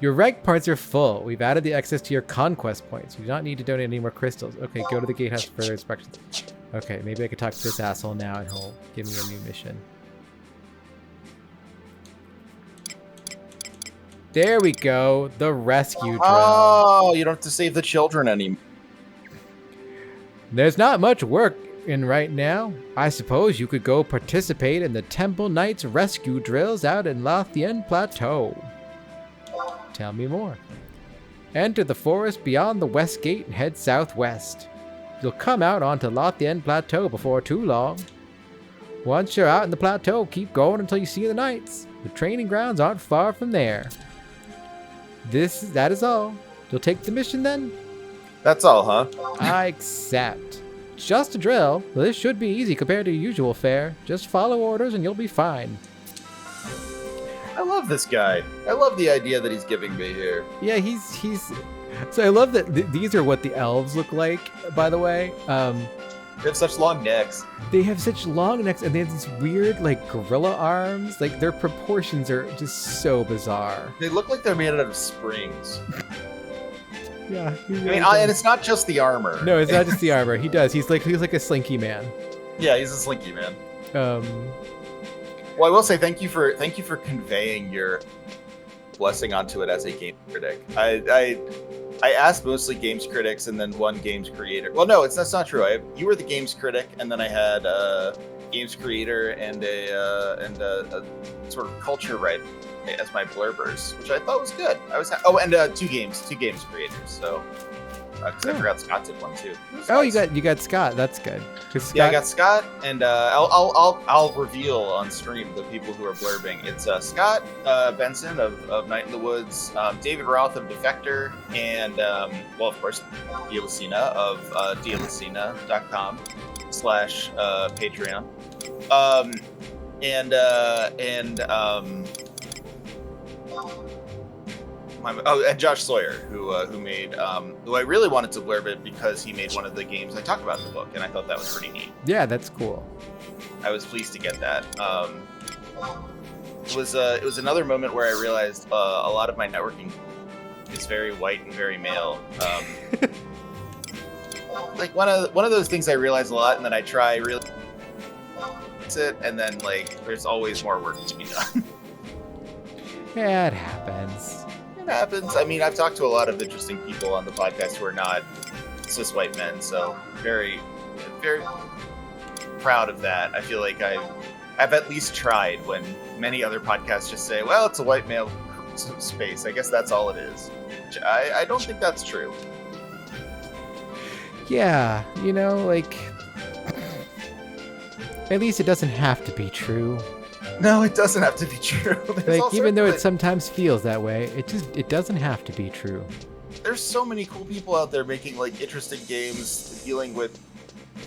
Your rank points are full. We've added the excess to your conquest points. You do not need to donate any more crystals. Okay, go to the gatehouse for further inspections. Okay, maybe I could talk to this asshole now and he'll give me a new mission. There we go. The rescue drill. Oh, you don't have to save the children anymore. There's not much work in right now. I suppose you could go participate in the Temple Knights rescue drills out in Lothian Plateau. Tell me more. Enter the forest beyond the west gate and head southwest. You'll come out onto Lothian Plateau before too long. Once you're out in the plateau, keep going until you see the knights. The training grounds aren't far from there. That is all. You'll take the mission then? That's all, huh? I accept. Just a drill. Well, this should be easy compared to your usual fare. Just follow orders and you'll be fine. I love this guy. I love the idea that he's giving me here. Yeah, he's. So I love that these are what the elves look like, by the way. They have such long necks. They have such long necks and they have these weird, like, gorilla arms. Like, their proportions are just so bizarre. They look like they're made out of springs. Yeah. I mean, and it's not just the armor. No, it's not just the armor. He does. He's like a slinky man. Yeah, he's a slinky man. Well, I will say thank you for conveying your blessing onto it as a game critic. I asked mostly games critics and then one games creator. Well, no, that's not true. You were the games critic, and then I had a games creator and a sort of culture writer as my blurbers, which I thought was good. And two games creators. So because I forgot Scott did one too. Oh, nice. you got Scott. That's good. Scott... Yeah, I got Scott, and I'll reveal on stream the people who are blurbing. It's Scott Benson of Night in the Woods, David Roth of Defector, and well, of course, Dialicina of dialicina.com/Patreon, and Josh Sawyer, who made who I really wanted to blurb it because he made one of the games I talk about in the book, and I thought that was pretty neat. Yeah, that's cool. I was pleased to get that. It was another moment where I realized a lot of my networking is very white and very male. Like one of those things I realize a lot, and then I try really it, and then like there's always more work to be done. Yeah, it happens. Happens. I mean, I've talked to a lot of interesting people on the podcast who are not cis white men, so very, very proud of that. I feel like I've at least tried when many other podcasts just say, well, it's a white male space. I guess that's all it is. Which I don't think that's true. Yeah, like at least it doesn't have to be true. No, it doesn't have to be true. Like, even though it sometimes feels that way, it doesn't have to be true. There's so many cool people out there making like interesting games, dealing with,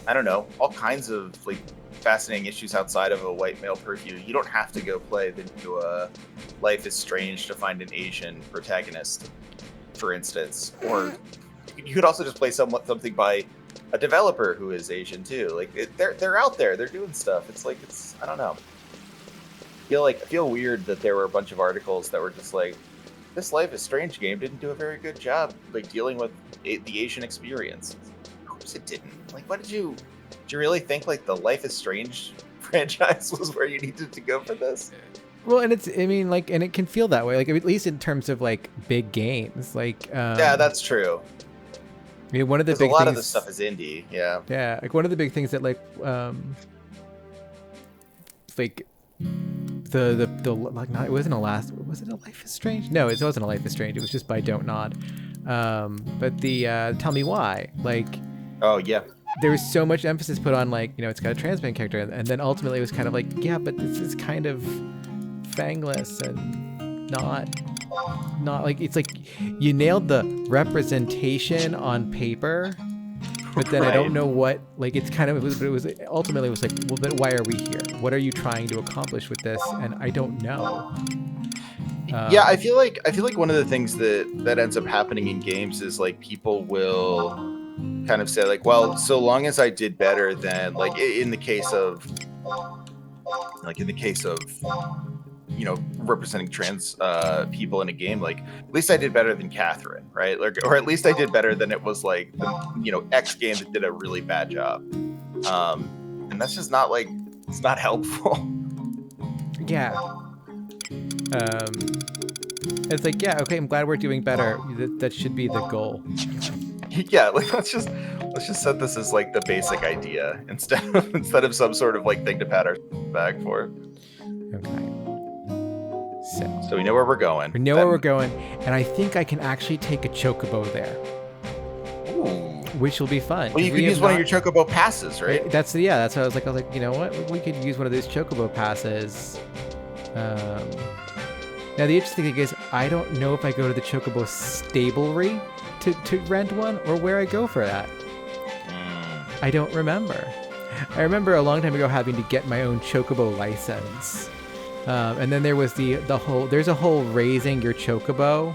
I don't know, all kinds of like fascinating issues outside of a white male purview. You don't have to go play the new Life is Strange to find an Asian protagonist, for instance, or you could also just play something by a developer who is Asian too. Like they're out there, they're doing stuff. It's I don't know. I feel weird that there were a bunch of articles that were just like, this Life is Strange game didn't do a very good job like dealing with the Asian experience. Of course it didn't. Like, did you really think like the Life is Strange franchise was where you needed to go for this? Well, and and it can feel that way, like at least in terms of like big games, like yeah, that's true. I mean, one of the big a lot things, of this stuff is indie, yeah. Yeah, like one of the big things that like it wasn't was it a Life is Strange? No, it wasn't a Life is Strange. It was just by Don't Nod. But the Tell Me Why, like, oh yeah, there was so much emphasis put on like, it's got a trans man character, and then ultimately it was kind of like, yeah, but this is kind of fangless and not like, it's like you nailed the representation on paper. But then right. I don't know what, like, it's kind of, but it was ultimately it was like, well, but why are we here? What are you trying to accomplish with this? And I don't know. Yeah, I feel like one of the things that ends up happening in games is like people will kind of say like, well, so long as I did better than like in the case of representing trans people in a game, like at least I did better than Catherine, right? Like, or at least I did better than it was like the, X game that did a really bad job. And that's just not like, it's not helpful. Yeah. It's like, yeah, okay, I'm glad we're doing better. That should be the goal. Yeah, like let's just set this as like the basic idea instead of some sort of like thing to pat our back for. Okay. So we know where we're going. We know where we're going, and I think I can actually take a chocobo there. Ooh. which will be fun. Well, you could use one of your chocobo passes, right? That's what I was like, you know what? We could use one of those chocobo passes. Now the interesting thing is, I don't know if I go to the chocobo stablery to rent one, or where I go for that. I don't remember. I remember a long time ago having to get my own chocobo license, and then there was there's a whole raising your chocobo.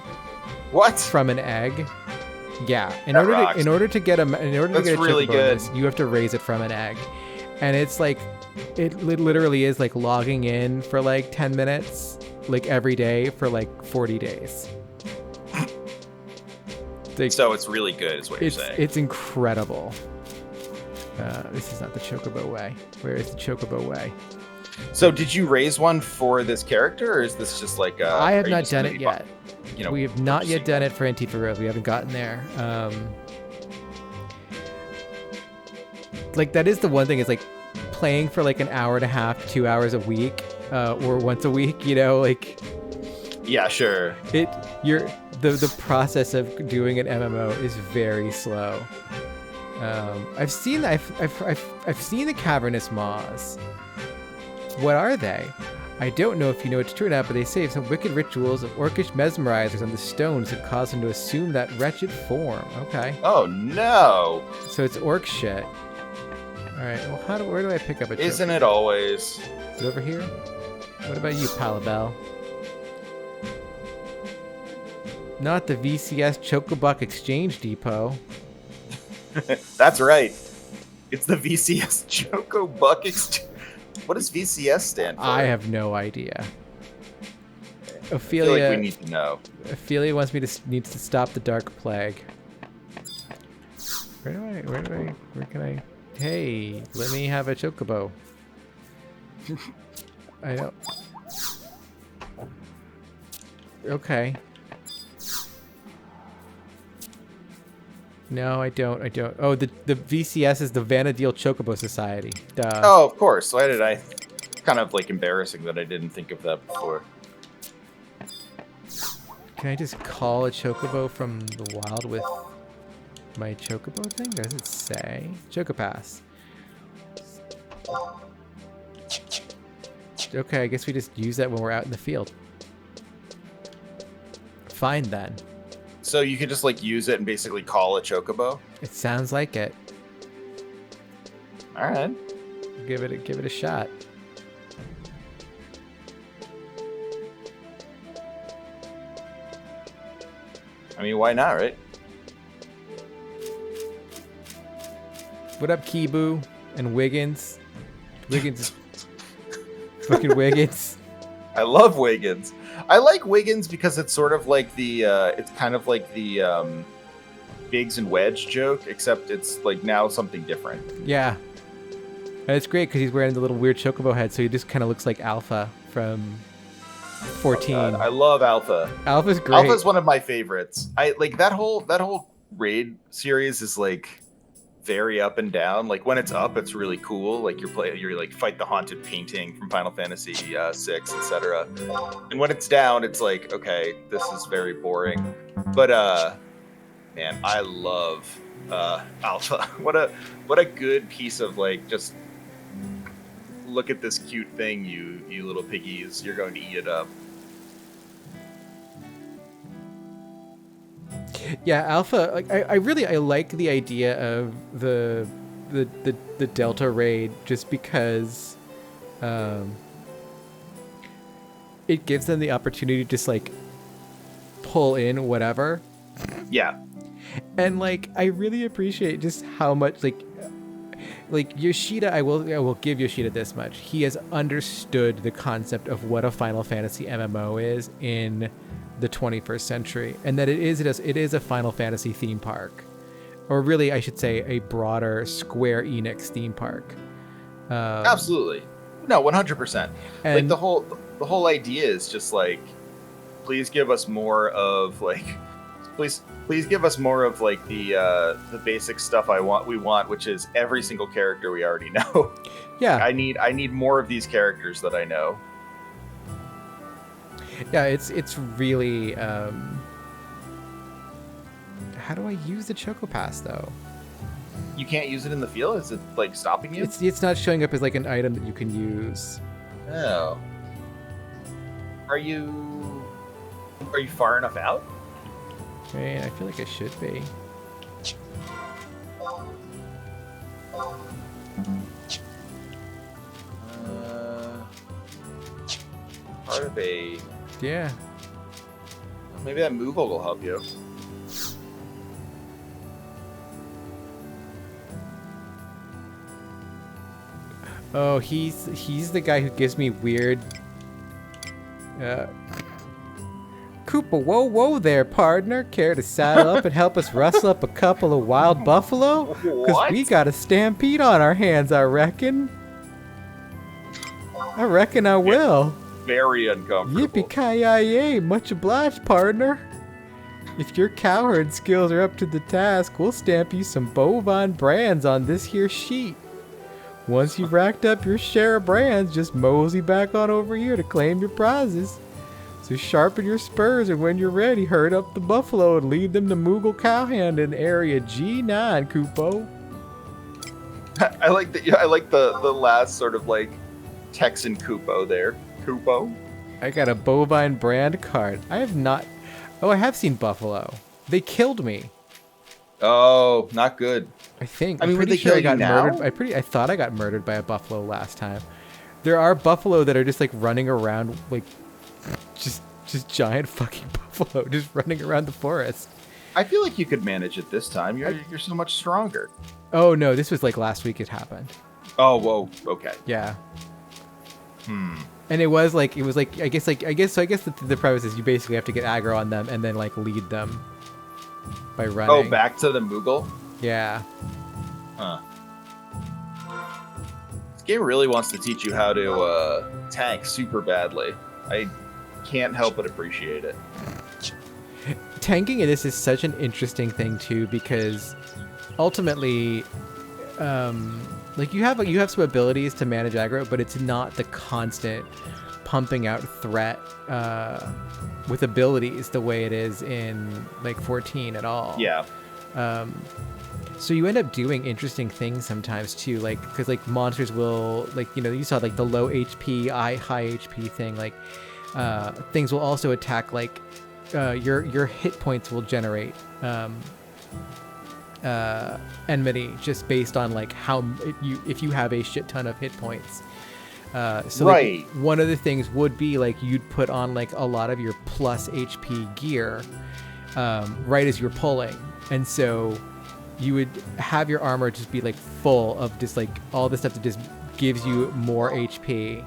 What? From an egg. Yeah. In That order rocks. to get a really chocobo, good. you have to raise it from an egg, and it's like it literally is like logging in for like 10 minutes, like every day for like 40 days. So it's really good, is what you're saying. It's incredible. This is not the chocobo way. Where is the chocobo way? So did you raise one for this character, or is this just like I have not done it yet. You know, we have not yet done it for Antifa Rose. We haven't gotten there. Like that is the one thing, is like playing for like an hour and a half, 2 hours a week, or once a week, you know, like. Yeah, sure. The process of doing an MMO is very slow. I've seen the cavernous maws. What are they? I don't know if you know it's true or not, but they say some wicked rituals of orcish mesmerizers on the stones that cause them to assume that wretched form. Okay. Oh no! So it's orc shit. All right. Well, where do I pick up a? Isn't trophy? it always? Is it over here? What about you, Palabelle? Not the VCS Chocobuck Exchange Depot. That's right. It's the VCS Choco Buck Exchange. What does VCS stand for? I have no idea. I Ophelia, feel like we need to know. Ophelia needs to stop the dark plague. Where can I? Hey, let me have a chocobo. I don't. Okay. No, I don't. Oh, the VCS is the Vanadil Chocobo Society. Duh. Oh, of course. Why did I? Kind of like embarrassing that I didn't think of that before. Can I just call a chocobo from the wild with my chocobo thing? Does it say? Chocopass. Okay, I guess we just use that when we're out in the field. Fine then. So you can just like use it and basically call a chocobo? It sounds like it. All right. Give it a shot. I mean, why not, right? What up, Kibu and Wiggins? Wiggins. Fucking Wiggins. I love Wiggins. I like Wiggins because it's sort of like the, it's kind of like the Biggs and Wedge joke, except it's like now something different. Yeah. And it's great because he's wearing the little weird chocobo head, so he just kind of looks like Alpha from 14. Oh God, I love Alpha. Alpha's great. Alpha's one of my favorites. I like that whole raid series is like very up and down. Like when it's up, it's really cool. Like you're like fight the haunted painting from Final Fantasy VI, etc. And when it's down, it's like, okay, this is very boring. But man, I love Alpha. What a good piece of like just look at this cute thing, you little piggies. You're going to eat it up. Yeah, Alpha. Like I like the idea of the Delta raid just because it gives them the opportunity to just like pull in whatever. Yeah. And like I really appreciate just how much like Yoshida, I will give Yoshida this much. He has understood the concept of what a Final Fantasy MMO is in the 21st century, and that it is a Final Fantasy theme park, or really I should say a broader Square Enix theme park. Absolutely. No, 100%. Like the whole idea is just like, please give us more of like, please give us more of like the basic stuff we want, which is every single character we already know. Yeah. I need more of these characters that I know. Yeah, it's really how do I use the Choco Pass though? You can't use it in the field? Is it like stopping you? It's not showing up as like an item that you can use. Oh. Are you far enough out? Man, I feel like I should be. Part of a... Yeah. Maybe that Moogle will help you. Oh, he's the guy who gives me weird. Koopa, whoa there, partner. Care to saddle up and help us rustle up a couple of wild buffalo? Because we got a stampede on our hands, I reckon. I reckon I will. Very uncomfortable. Yippee-ki-yay, much obliged, partner. If your cowherd skills are up to the task, we'll stamp you some bovine brands on this here sheet. Once you've racked up your share of brands, just mosey back on over here to claim your prizes. So sharpen your spurs, and when you're ready, herd up the buffalo and lead them to Moogle Cowhand in area G9, Koopo. I like the last sort of like Texan Koopo there. Koopo? I got a bovine brand card. I have not... Oh, I have seen buffalo. They killed me. Oh, not good. I think. I mean, I'm would pretty they sure I kill got you now? murdered. I thought I got murdered by a buffalo last time. There are buffalo that are just like running around, like just giant fucking buffalo, just running around the forest. I feel like you could manage it this time. You're so much stronger. Oh no, this was like last week it happened. Oh, whoa. Okay. Yeah. And it was like I guess the premise is you basically have to get aggro on them and then like lead them by running. Oh, back to the Moogle? Yeah. Huh. This game really wants to teach you how to tank super badly. I can't help but appreciate it. Tanking in this is such an interesting thing too, because ultimately, like you have some abilities to manage aggro, but it's not the constant pumping out threat with abilities the way it is in like 14 at all. Yeah. So you end up doing interesting things sometimes too, like because like monsters will like you saw like the low HP, high HP thing, like things will also attack like your hit points will generate enmity just based on like how if you have a shit ton of hit points. So right. Like, one of the things would be like you'd put on like a lot of your plus HP gear right as you're pulling, and so you would have your armor just be like full of just like all the stuff that just gives you more HP.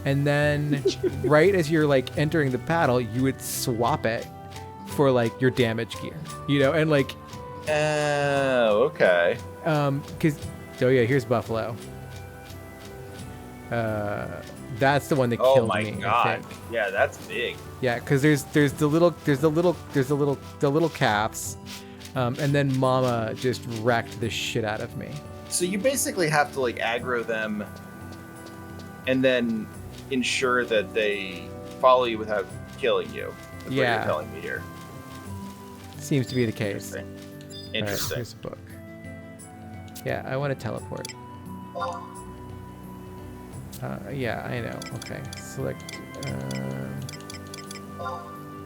And then right as you're like entering the battle, you would swap it for like your damage gear, and like Oh, okay. Here's Buffalo. That's the one that killed me. Oh my god. I think. Yeah, that's big. Yeah, because there's the little calves, and then Mama just wrecked the shit out of me. So you basically have to like aggro them and then ensure that they follow you without killing you. That's what you're telling me here. Seems to be the case. Interesting. All right, here's a book. Yeah, I want to teleport. Yeah, I know. Okay, select. I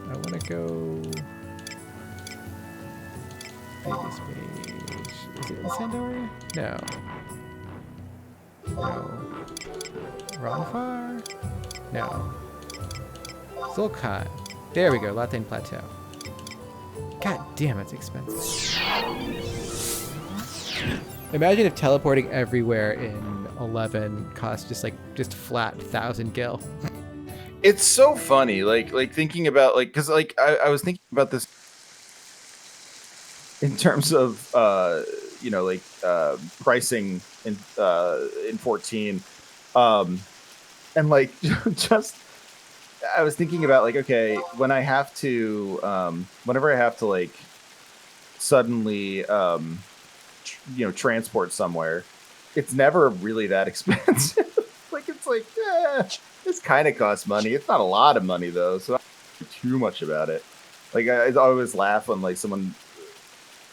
want to go. Previous page. Is it in Sandori? No. No. Ronfar? No. Zulkan. There we go. Latane Plateau. God damn, it's expensive. Imagine if teleporting everywhere in 11 cost just flat 1,000 gil. It's so funny, like thinking about because I was thinking about this in terms of pricing in 14, and like just I was thinking about like, okay, when I have to whenever I have to like suddenly transport somewhere, it's never really that expensive. This kind of costs money. It's not a lot of money though, so I don't think too much about it. Like I always laugh when like someone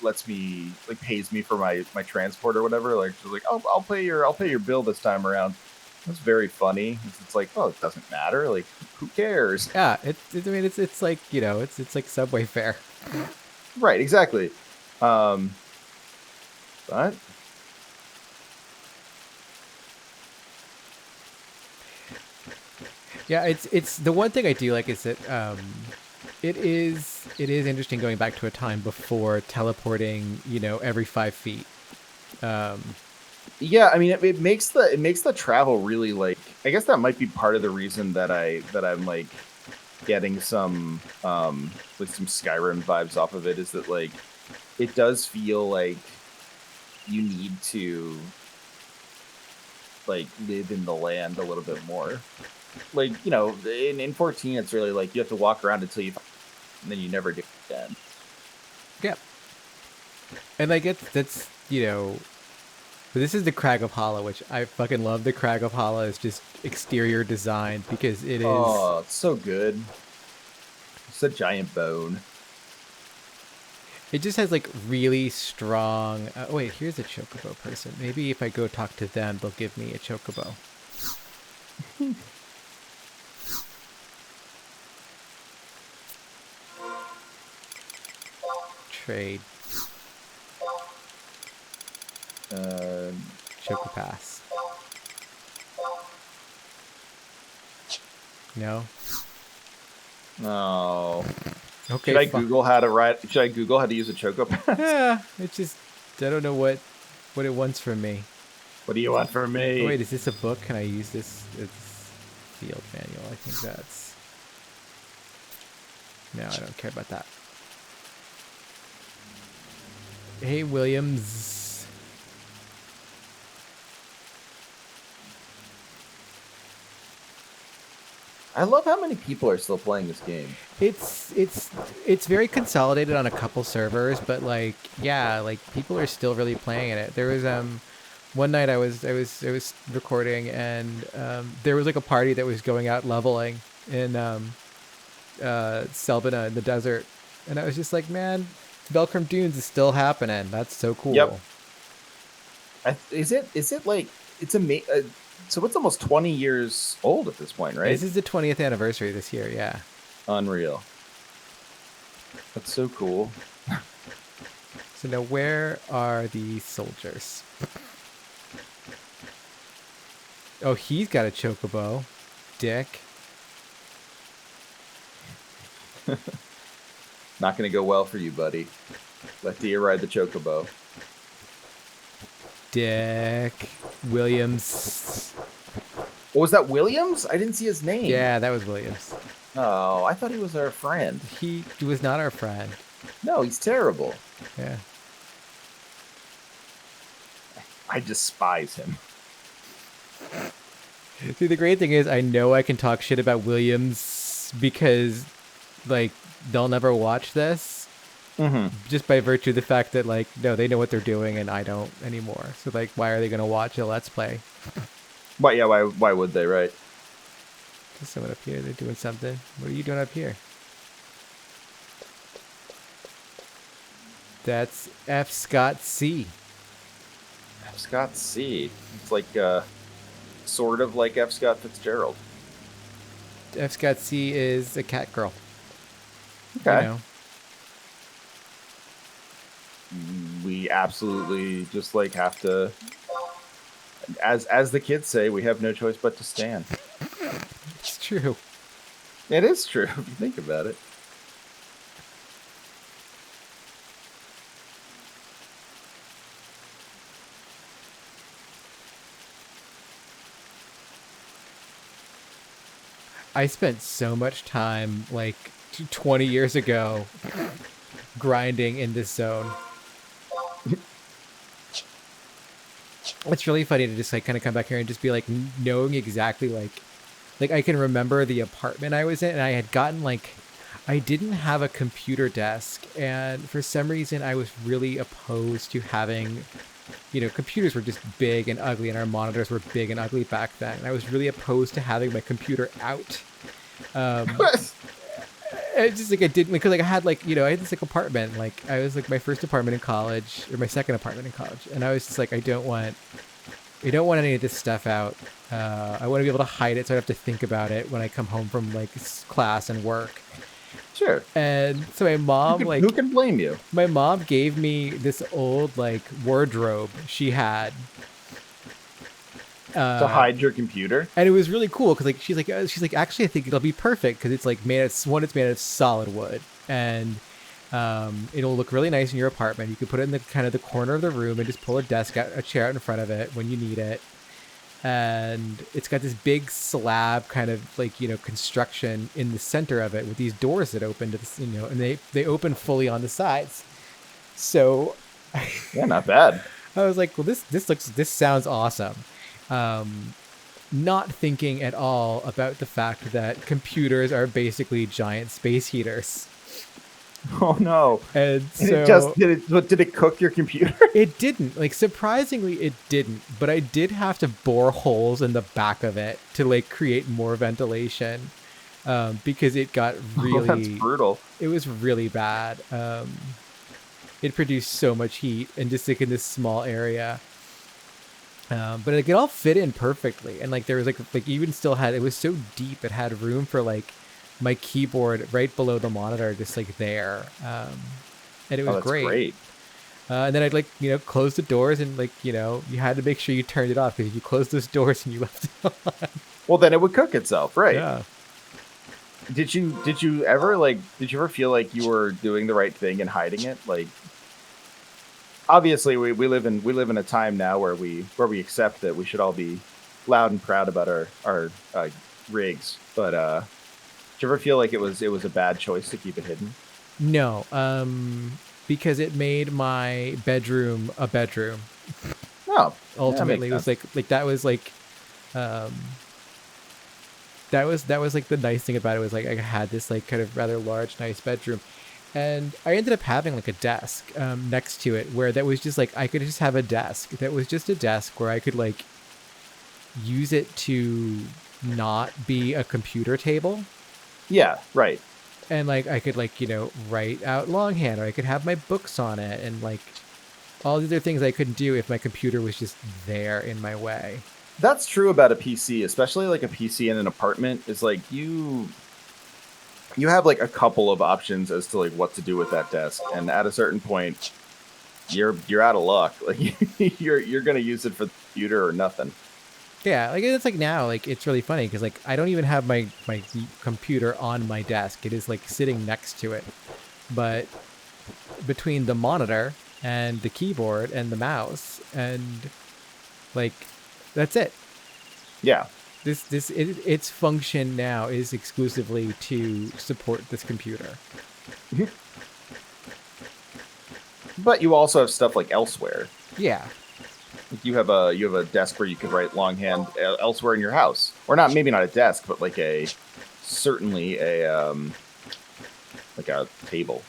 lets me like pays me for my transport or whatever. Like she's like, oh, I'll pay your bill this time around. That's very funny. It's like, oh, it doesn't matter. Like, who cares? Yeah, I mean, it's like, it's like subway fare. Right, exactly. But Yeah, it's the one thing I do like is that it is interesting going back to a time before teleporting, every 5 feet. yeah, I mean, it makes the travel really like. I guess that might be part of the reason that I'm like getting some like some Skyrim vibes off of it. Is that like it does feel like you need to like live in the land a little bit more. Like, in 14 it's really like you have to walk around until you and then you never do it again. Yeah. And I get that's, but this is the Crag of Hala, which I fucking love. The Crag of Hala is just exterior design because it is. Oh, it's so good. It's a giant bone. It just has like really strong. Wait, here's a chocobo person. Maybe if I go talk to them, they'll give me a chocobo. Trade. Chocopass. No. Oh. Okay. Should I Google how to use a chocopass? Yeah. It's just I don't know what it wants from me. What do you want from me? Oh, wait, is this a book? Can I use this? It's field manual. I think that's. No, I don't care about that. Hey, Williams. I love how many people are still playing this game. It's very consolidated on a couple servers, but like people are still really playing in it. There was one night I was recording and there was like a party that was going out leveling in Selbina in the desert, and I was just like, man, Velcrum Dunes is still happening. That's so cool. Yep. Is it like it's amazing? So it's almost 20 years old at this point, right? This is the 20th anniversary this year. Yeah. Unreal. That's so cool. So now, where are the soldiers? Oh, he's got a chocobo. Dick. Not gonna go well for you, buddy. Let Dia ride the chocobo. Dick. Williams. What was that, Williams? I didn't see his name. Yeah, that was Williams. Oh, I thought he was our friend. He was not our friend. No, he's terrible. Yeah. I despise him. See, the great thing is I know I can talk shit about Williams because, like, they'll never watch this. Mm-hmm. Just by virtue of the fact that, like, no, they know what they're doing and I don't anymore. So, like, why are they going to watch a Let's Play? But yeah, why would they, right? There's someone up here. They're doing something. What are you doing up here? That's F. Scott C. F. Scott C. It's like, sort of like F. Scott Fitzgerald. F. Scott C is a cat girl. Okay. You know. We absolutely just like have to, as the kids say, we have no choice but to stand. It's true. It is true if you think about it. I spent so much time, like, 20 years ago, grinding in this zone. It's really funny to just, like, kind of come back here and just be, like, knowing exactly, like, I can remember the apartment I was in, and I had gotten, like, I didn't have a computer desk, and for some reason I was really opposed to having, computers were just big and ugly, and our monitors were big and ugly back then, and I was really opposed to having my computer out. It's just like I didn't because like I had like I had this like apartment, like I was like my first apartment in college or my second apartment in college, and I was just like I don't want any of this stuff out. I want to be able to hide it, so I don't have to think about it when I come home from like class and work. Sure. And so my mom Who can blame you? my mom gave me this old like wardrobe she had To hide your computer? and it was really cool because like she's like actually I think it'll be perfect because it's like it's made of solid wood, and it'll look really nice in your apartment. You can put it in the kind of the corner of the room and just pull a chair out in front of it when you need it. And it's got this big slab kind of like construction in the center of it with these doors that open to this, and they open fully on the sides. So Yeah, not bad. I was like, well, this sounds awesome. Not thinking at all about the fact that computers are basically giant space heaters. Oh no! And so did it cook your computer? It didn't. Like surprisingly, it didn't. But I did have to bore holes in the back of it to like create more ventilation, because it got really. That's brutal. It was really bad. It produced so much heat and just like in this small area. But like it all fit in perfectly, and like there was like even still had it was so deep it had room for like my keyboard right below the monitor, just like there, and it was great. And then I'd like close the doors, and like you had to make sure you turned it off because if you closed those doors and you left it on, well then it would cook itself, right? Yeah. Did you ever feel like you were doing the right thing and hiding it? Like, obviously we live in a time now where we accept that we should all be loud and proud about our rigs, but did you ever feel like it was a bad choice to keep it hidden? No, because it made my bedroom a bedroom. No, Ultimately, it was like that was like, that was like the nice thing about it was like I had this like kind of rather large, nice bedroom, and I ended up having like a desk next to it where that was just like I could just have a desk that was just a desk where I could like use it to not be a computer table. Yeah, right. And like I could like write out longhand, or I could have my books on it, and like all the other things I couldn't do if my computer was just there in my way. That's true about a PC, especially like a PC in an apartment. Is like you have like a couple of options as to like what to do with that desk, and at a certain point, you're out of luck. Like you're gonna use it for the computer or nothing. Yeah, like it's like now, like it's really funny because like I don't even have my computer on my desk. It is like sitting next to it, but between the monitor and the keyboard and the mouse and like that's it. Yeah. Its function now is exclusively to support this computer. But you also have stuff like elsewhere. Yeah. You have a desk where you could write longhand elsewhere in your house, or not, maybe not a desk, but like certainly a table.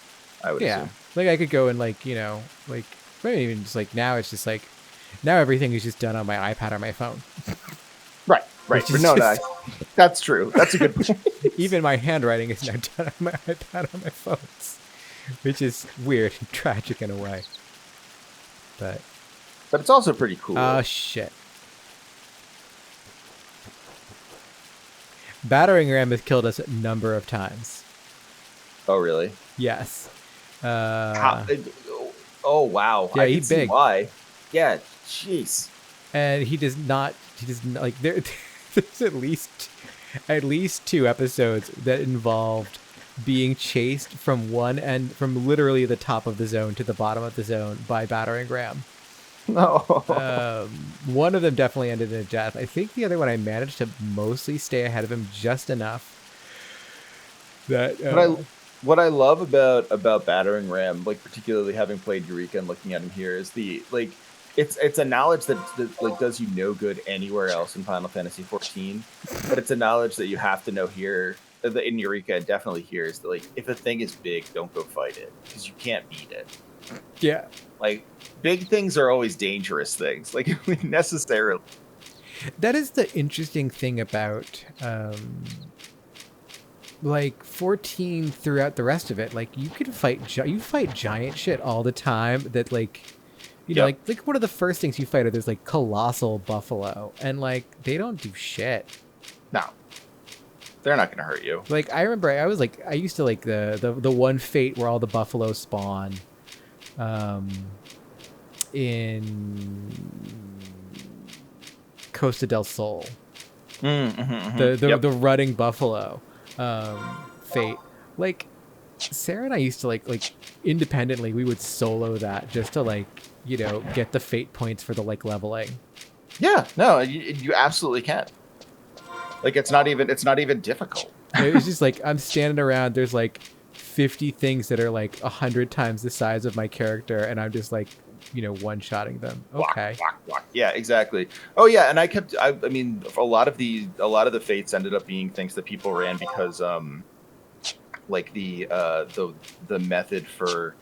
I would assume. Like I could go and like like maybe even just like now it's just like now everything is just done on my iPad or my phone. Right. But no, that's true. That's a good point. Even my handwriting is now done on my iPad or my phones, which is weird and tragic in a way. But it's also pretty cool. Oh, shit. Battering ram has killed us a number of times. Oh, really? Yes. Oh, wow. Yeah, I he's can see big. why. Yeah, jeez. And he does not like there's at least 2 episodes that involved being chased from one end, from literally the top of the zone to the bottom of the zone by battering ram. No. One of them definitely ended in a death. I think the other one I managed to mostly stay ahead of him just enough that. What I love about battering ram, like particularly having played Eureka and looking at him here, is the like it's a knowledge that like does you no good anywhere else in Final Fantasy 14, but it's a knowledge that you have to know here. In Eureka, and definitely here, is that like if a thing is big, don't go fight it because you can't beat it. Yeah. Like, big things are always dangerous things, like necessarily. That is the interesting thing about like 14 throughout the rest of it, like you could fight giant shit all the time that like you know like one of the first things you fight are there's like colossal buffalo and like they don't do shit. No. They're not gonna hurt you. Like I remember I used to like the one fate where all the buffalo spawn in Costa del Sol. The rutting buffalo fate. Like Sarah and I used to like independently we would solo that just to like, you know, get the fate points for the like leveling. Yeah, no, you absolutely can. Like it's not even difficult. It was just like I'm standing around, there's like 50 things that are like 100 times the size of my character and I'm just like, you know, one-shotting them. Okay. Block. Yeah, exactly. Oh yeah, and I mean a lot of the fates ended up being things that people ran because like the method for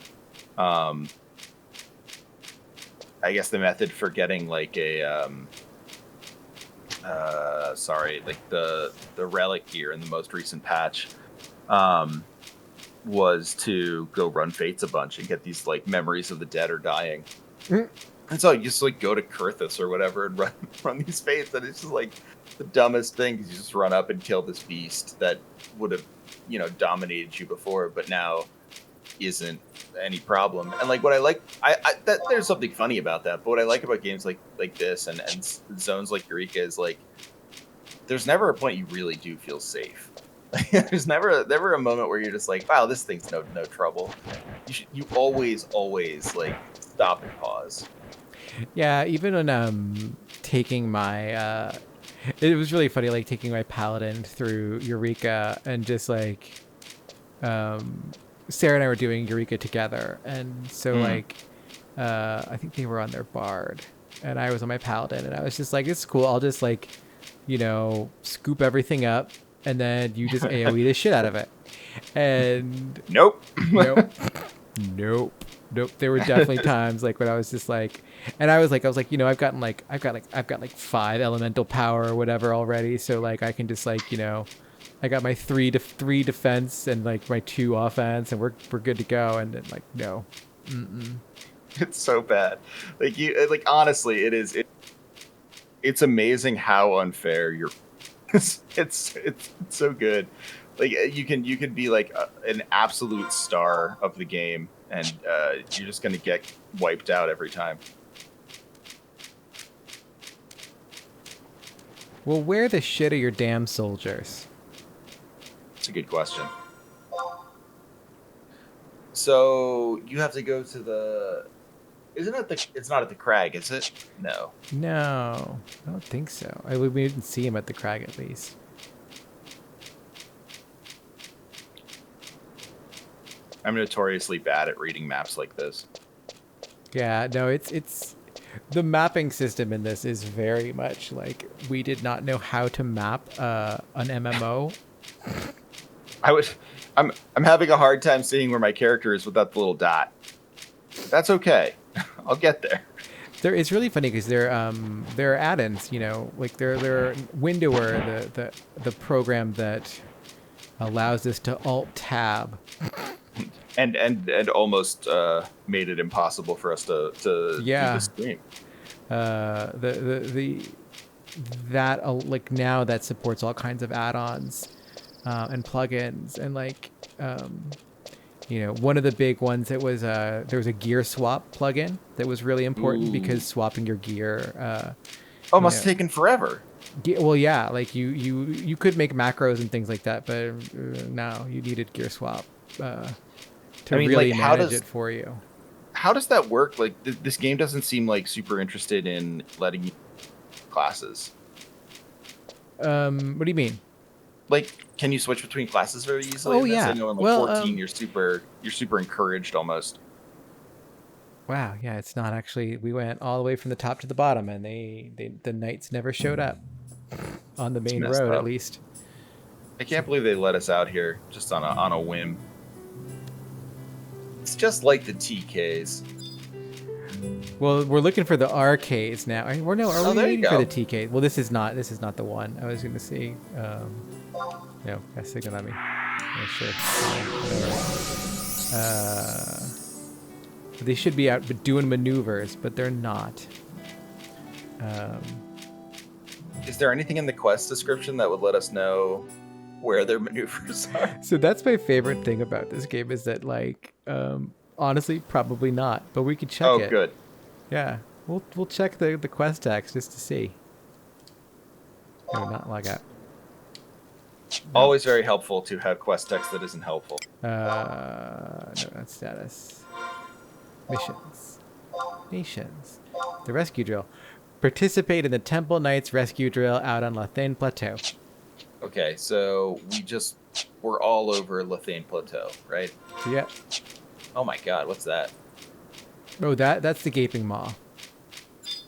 I guess the method for getting like a like the relic gear in the most recent patch was to go run fates a bunch and get these like memories of the dead or dying. And so you just like go to Kurthus or whatever and run these fates, and it's just like the dumbest thing because you just run up and kill this beast that would have, you know, dominated you before, but now isn't any problem. And like what I like, that there's something funny about that. But what I like about games like this and zones like Eureka is like there's never a point you really do feel safe. There's never a moment where you're just like, wow, this thing's no trouble. You always like stop and pause. Yeah, even when taking my it was really funny, like taking my paladin through Eureka and just like Sarah and I were doing Eureka together, and so like I think they were on their bard and I was on my paladin, and I was just like, it's cool, I'll just like, you know, scoop everything up and then you just AoE the shit out of it. And Nope. There were definitely times like when I was just like, and I was like, you know, I've got like 5 elemental power or whatever already, so like I can just like, you know, I got my 3 defense and like my 2 offense, and we're good to go. And then like, no, It's so bad. Like honestly, it's amazing how unfair you're. It's so good. Like you can be like an absolute star of the game, and you're just gonna get wiped out every time. Well, where the shit are your damn soldiers? It's a good question. So you have to go to the. Isn't it it's not at the crag, is it? No. No, I don't think so. We didn't see him at the crag, at least. I'm notoriously bad at reading maps like this. Yeah, no, it's the mapping system in this is very much like we did not know how to map an MMO. I'm having a hard time seeing where my character is without the little dot. That's okay. I'll get there. It's really funny because there are add-ins, you know, like they're Windower, the program that allows us to alt tab. And almost made it impossible for us to do the stream. Like now that supports all kinds of add-ons and plugins, and like you know, one of the big ones that was there was a gear swap plugin that was really important. Ooh. Because swapping your gear must have taken forever. Well, yeah, like you could make macros and things like that, but no, you needed gear swap to really manage it for you. How does that work? Like this game doesn't seem like super interested in letting you classes. What do you mean? Like, can you switch between classes very easily? Oh yeah. I know in like 14, you're super encouraged almost. Wow, yeah, it's not actually. We went all the way from the top to the bottom, and the knights never showed up on the main road, at least. I can't believe they let us out here just on a whim. It's just like the TKs. Well, we're looking for the RKs now. Are we waiting for the TK? Well, this is not the one. I was going to see. No, that's signal at me. Yeah, sure. Whatever. They should be out doing maneuvers, but they're not. Is there anything in the quest description that would let us know where their maneuvers are? So that's my favorite thing about this game is that, like, honestly, probably not, but we could check Oh, it. good. Yeah, we'll check the quest text just to see. No, not log out. Always very helpful to have quest text that isn't helpful. No, not status. Missions. Nations. The rescue drill. Participate in the Temple Knights rescue drill out on Lathane Plateau. Okay, so we're all over Lathane Plateau, right? So yeah. Oh my god, what's that? Oh, that's the gaping maw.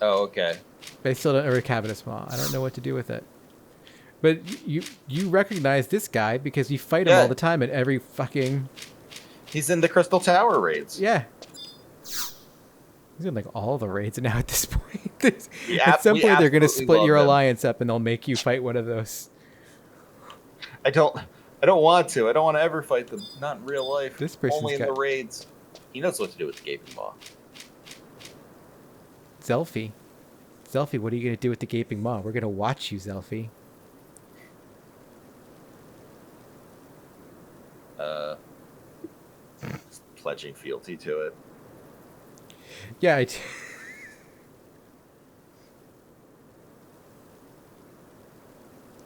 Oh, okay. They still don't, or a cavernous maw. I don't know what to do with it. But you recognize this guy because you fight him Yeah. all the time in every fucking... He's in the Crystal Tower raids. Yeah. He's in like all the raids now at this point. Yeah, At some we point they're going to absolutely split love your them. alliance up and they'll make you fight one of those. I don't want to. I don't want to ever fight them. Not in real life. This person's Only in got- the raids. He knows what to do with the Gaping Maw. Zelfie. Zelfie, what are you going to do with the gaping maw? We're going to watch you, Zelfie. Pledging fealty to it. Yeah,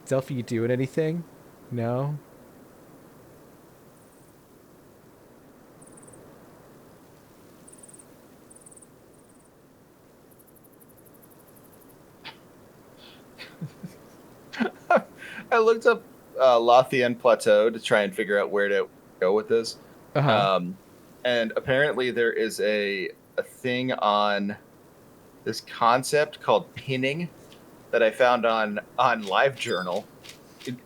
Zelfie, you doing anything? No? I looked up Lothian Plateau to try and figure out where to go with this. Uh-huh. And apparently there is a thing on this concept called pinning that I found on LiveJournal,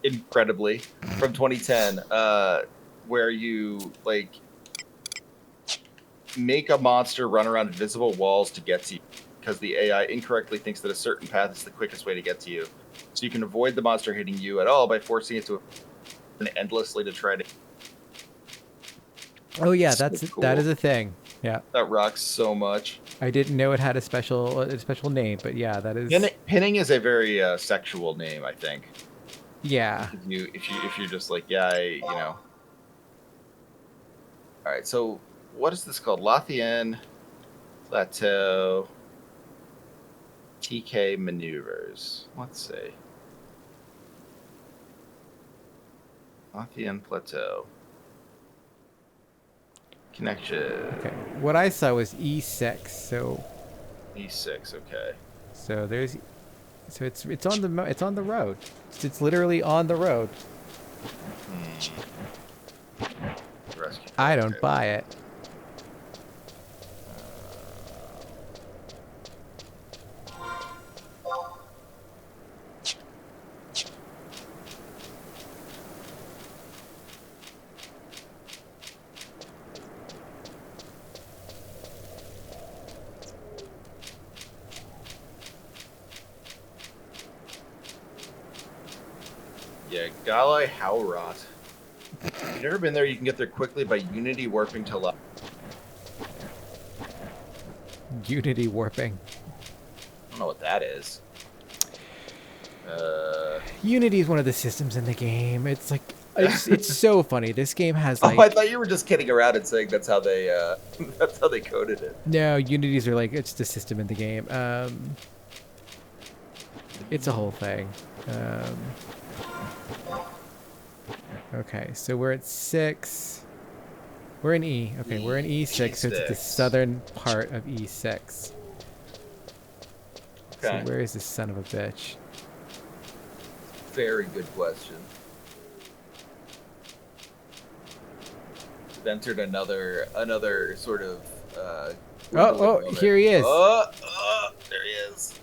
incredibly, from 2010, where you like make a monster run around invisible walls to get to you because the AI incorrectly thinks that a certain path is the quickest way to get to you. So you can avoid the monster hitting you at all by forcing it to endlessly to try to. Oh yeah, So that cool. is a thing. Yeah. That rocks so much. I didn't know it had a special name, but yeah, that is. Pinning is a very sexual name, I think. Yeah. If you're just like, yeah, All right, so what is this called? Lothian Plateau TK maneuvers. Let's see. Lothian Plateau. Connection. Okay. What I saw was E6, so E6, okay. it's on the road. It's literally on the road. Rescue. I don't Okay. buy it. Yeah, Galai Howrot. If you've never been there, you can get there quickly by Unity warping to Unity warping. I don't know what that is. Unity is one of the systems in the game. It's like it's so funny. This game has Oh, like I thought you were just kidding around and saying that's how they that's how they coded it. no Unities are like it's the system in the game. It's a whole thing. Okay, so we're at 6. We're in E. Okay, we're in E6, so it's the E6. southern part of E6. Okay. So where is this son of a bitch? Very good question. We've entered another sort of Oh, here he is. Oh, there he is.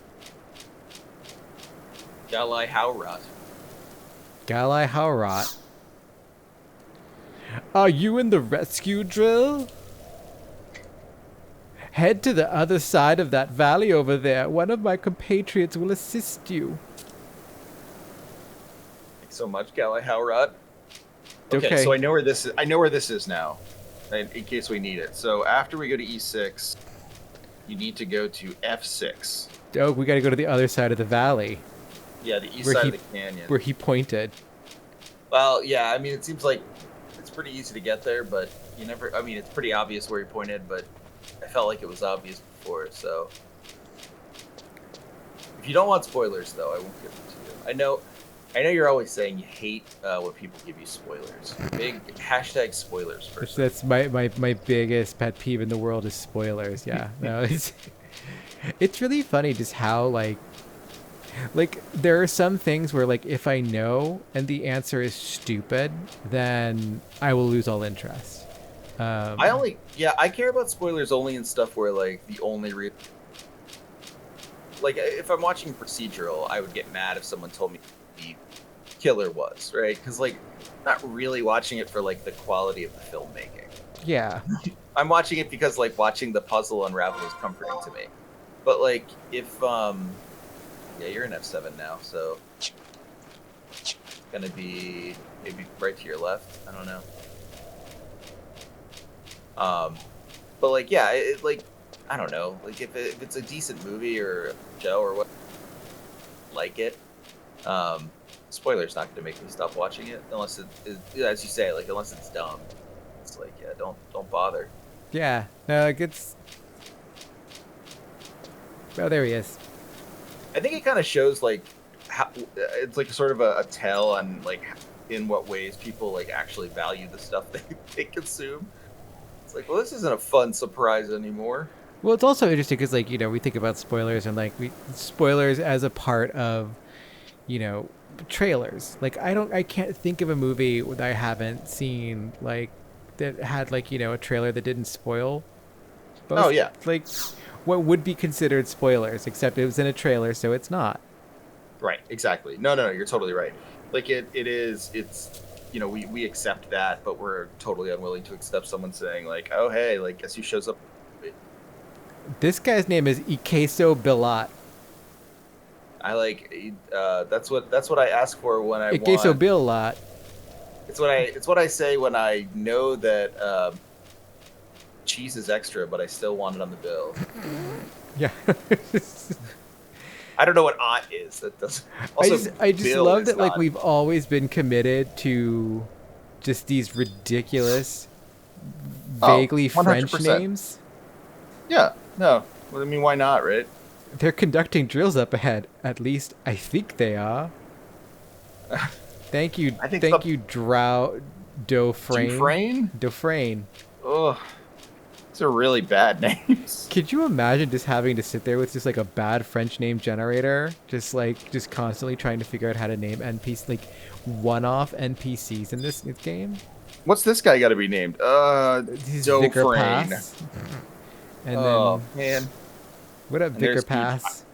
Galai Howrot. Galai Howrot. Are you in the rescue drill? Head to the other side of that valley over there. One of my compatriots will assist you. Thanks so much, Galai Howrot. Okay, Okay. so I know where this is. I know where this is now, in case we need it. So after we go to E6, you need to go to F6. Oh, we got to go to the other side of the valley Yeah, the east Where side he- of the canyon. where he pointed. Well, yeah, I mean, it seems like it's pretty easy to get there, but you never. I mean, it's pretty obvious where he pointed, but I felt like it was obvious before. So if you don't want spoilers, though, I won't give them to you. I know you're always saying you hate when people give you spoilers. Big hashtag spoilers first. That's my biggest pet peeve in the world is spoilers. Yeah, no, it's really funny just how like there are some things where like if I know and the answer is stupid, then I will lose all interest. I care about spoilers only in stuff where like the only like if I'm watching procedural, I would get mad if someone told me the killer was, right? Because like I'm not really watching it for like the quality of the filmmaking. Yeah. I'm watching it because like watching the puzzle unravel is comforting to me. But like if yeah, you're in F7 now, so it's gonna be maybe right to your left. I don't know. But like yeah, it like I don't know. Like if it's a decent movie or a show or what, like it. Spoiler's not going to make me stop watching it unless it is, as you say, like unless it's dumb. It's like yeah, don't bother. Yeah. No, like it's. Oh, there he is. I think it kind of shows like how it's like sort of a tell on like in what ways people like actually value the stuff they consume. It's like, well, this isn't a fun surprise anymore. Well, it's also interesting because, like, you know, we think about spoilers and, like, spoilers as a part of, you know, trailers. Like, I can't think of a movie that I haven't seen, like, that had, like, you know, a trailer that didn't spoil. Oh, yeah. Like, what would be considered spoilers, except it was in a trailer, so it's not. Right, exactly. No, you're totally right. Like, it's, you know, we accept that, but we're totally unwilling to accept someone saying, like, oh, hey, like, guess who shows up? This guy's name is Ikeso Bilat. I like that's what I ask for when I Ikeso want. Bilat. It's what I say when I know that cheese is extra, but I still want it on the bill. Yeah. I don't know what aunt is. That does. Also, I just bill love is that like not- we've always been committed to just these ridiculous, vaguely French 100%. names. Yeah. No. Well, I mean, why not, right? They're conducting drills up ahead. At least I think they are. Thank you, I think thank some- you, Dauphren. Dufresne? Ugh. These are really bad names. Could you imagine just having to sit there with just like a bad French name generator, just constantly trying to figure out how to name NPCs, like one-off NPCs in this game? What's this guy got to be named? He's Vicar Dufresne. Pass. And Oh then man. what up, And Vicar there's- Pass?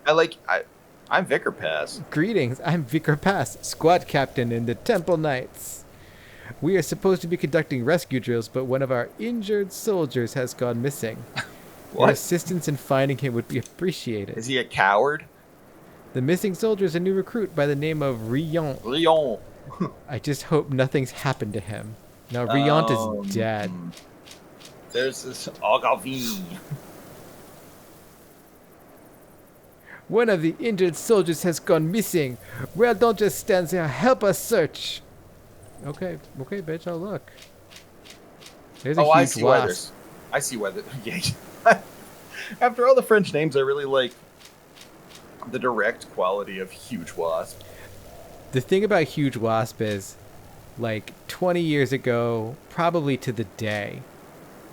I'm Vicar Pass. Greetings, I'm Vicar Pass, squad captain in the Temple Knights. We are supposed to be conducting rescue drills, but one of our injured soldiers has gone missing. Your What? assistance in finding him would be appreciated. Is he a coward? The missing soldier is a new recruit by the name of Riant. Lyon. I just hope nothing's happened to him. Now, Riant is dead. There's this Ogilvy. One of the injured soldiers has gone missing. Well, don't just stand there. Help us search. Okay, bitch, I'll look. There's a Oh, I huge see why wasp. there's. I see why. Yeah. After all the French names, I really like the direct quality of Huge Wasp. The thing about Huge Wasp is, like, 20 years ago, probably to the day,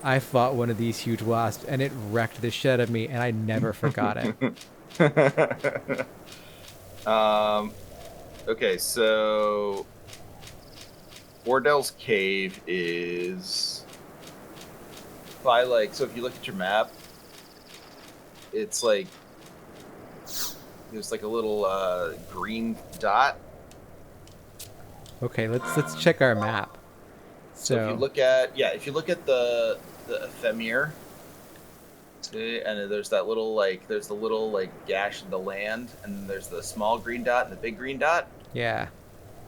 I fought one of these Huge Wasps, and it wrecked the shit out of me, and I never forgot it. Okay, so Ordell's Cave is by like, so if you look at your map, it's like there's like a little green dot. Okay, let's check our map. So if you look at the ephemera, see, and there's that little like there's the little like gash in the land, and there's the small green dot and the big green dot. Yeah.